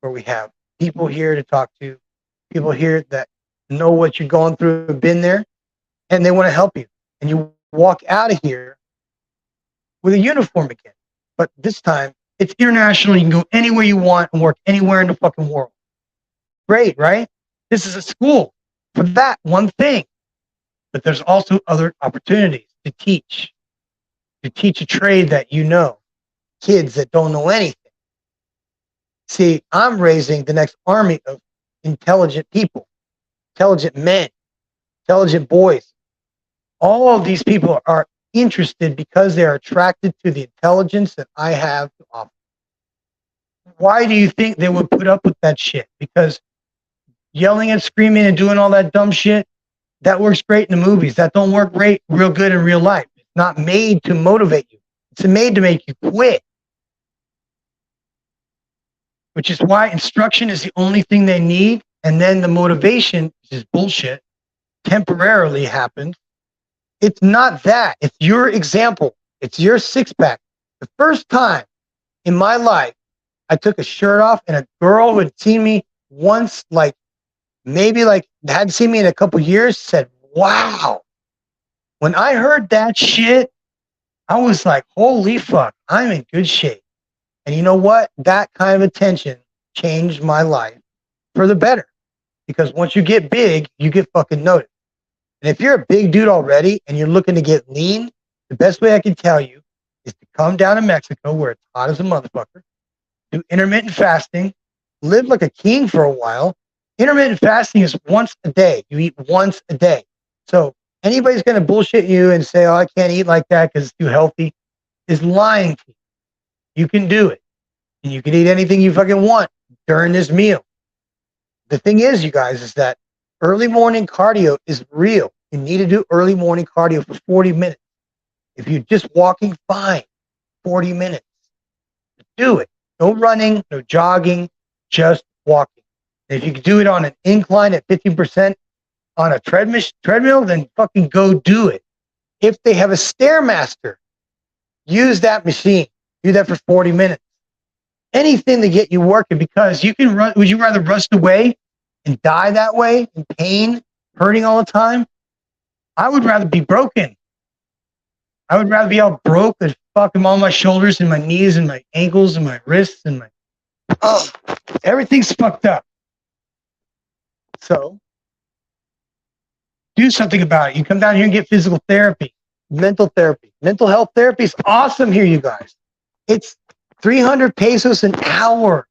Where we have people here to talk to, people here that know what you're going through, have been there, and they want to help you. And you walk out of here with a uniform again. But this time, it's international. You can go anywhere you want and work anywhere in the fucking world. Great, right? This is a school. for that one thing. But there's also other opportunities to teach a trade that you know, kids that don't know anything. See, I'm raising the next army of intelligent people, intelligent men, intelligent boys. All of these people are interested because they are attracted to the intelligence that I have to offer. Why do you think they would put up with that shit? Because yelling and screaming and doing all that dumb shit, that works great in the movies. That don't work great, real good in real life. It's not made to motivate you. It's made to make you quit. Which is why instruction is the only thing they need. And then the motivation, which is bullshit, temporarily happens. It's not that. It's your example. It's your six-pack. The first time in my life, I took a shirt off and a girl who had seen me once, hadn't seen me in a couple years, said, wow. When I heard that shit, I was like, holy fuck, I'm in good shape. And you know what? That kind of attention changed my life for the better. Because once you get big, you get fucking noticed. And if you're a big dude already and you're looking to get lean, the best way I can tell you is to come down to Mexico where it's hot as a motherfucker, do intermittent fasting, live like a king for a while. Intermittent fasting is once a day. You eat once a day. So anybody's going to bullshit you and say, oh, I can't eat like that because it's too healthy, is lying to you. You can do it. And you can eat anything you fucking want during this meal. The thing is, you guys, is that early morning cardio is real. You need to do early morning cardio for 40 minutes. If you're just walking, fine. 40 minutes. Do it. No running, no jogging, just walking. And if you can do it on an incline at 15% on a treadmill, then fucking go do it. If they have a Stairmaster, use that machine. Do that for 40 minutes. Anything to get you working, because you can run. Would you rather rust away and die that way in pain, hurting all the time? I would rather be broken. I would rather be all broke and fucking all my shoulders and my knees and my ankles and my wrists and everything's fucked up. So do something about it. You come down here and get physical therapy, mental therapy. Mental health therapy is awesome here, you guys. It's 300 pesos an hour.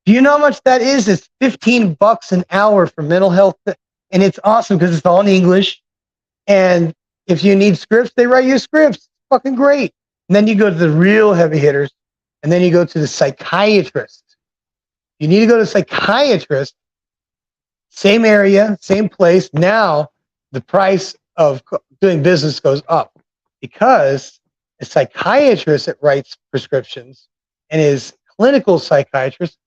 Do you know how much that is? It's $15 an hour for mental health. And it's awesome because it's all in English. And if you need scripts, they write you scripts. It's fucking great. And then you go to the real heavy hitters. And then you go to the psychiatrist. You need to go to a psychiatrist. Same area, same place. Now the price of doing business goes up because a psychiatrist that writes prescriptions and is clinical psychiatrists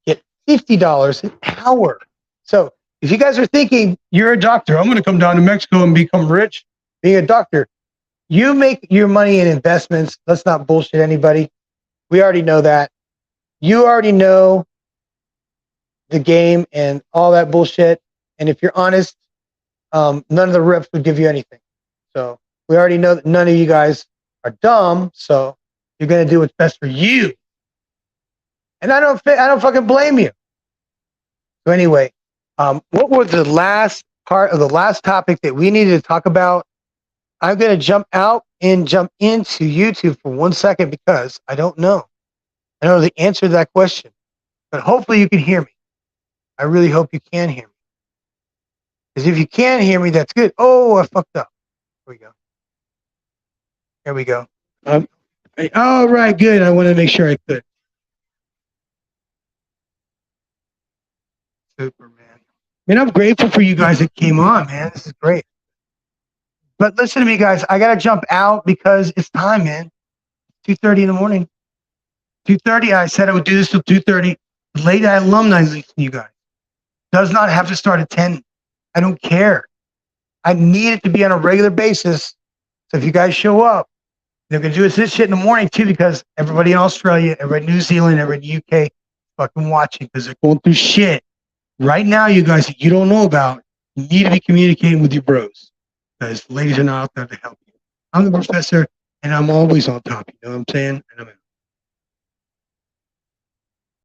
get $50 an hour. So if you guys are thinking you're a doctor, I'm going to come down to Mexico and become rich being a doctor, you make your money in investments. Let's not bullshit anybody. We already know that. You already know the game and all that bullshit. And if you're honest, none of the reps would give you anything. So we already know that none of you guys are dumb. So you're going to do what's best for you. And I don't fucking blame you. So anyway, what was the last part of the last topic that we needed to talk about? I'm going to jump out and jump into YouTube for 1 second because I don't know. I don't know the answer to that question, but hopefully you can hear me. I really hope you can hear me. Because if you can't hear me, that's good. Oh, I fucked up. Here we go. There we go. All right, good. I wanted to make sure I could. Super, man. I mean, I'm grateful for you guys that came on, man. This is great. But listen to me, guys. I got to jump out because it's time, man. 2:30 in the morning. 2:30. I said I would do this till 2:30. Late night alumni, listen to you guys. Does not have to start at 10. I don't care. I need it to be on a regular basis. So if you guys show up, they're going to do this shit in the morning too, because everybody in Australia, everybody in New Zealand, everybody in the UK fucking watching because they're going through shit right now, you guys, that you don't know about. You need to be communicating with your bros because ladies are not out there to help you. I'm the professor and I'm always on top. You know what I'm saying? And I'm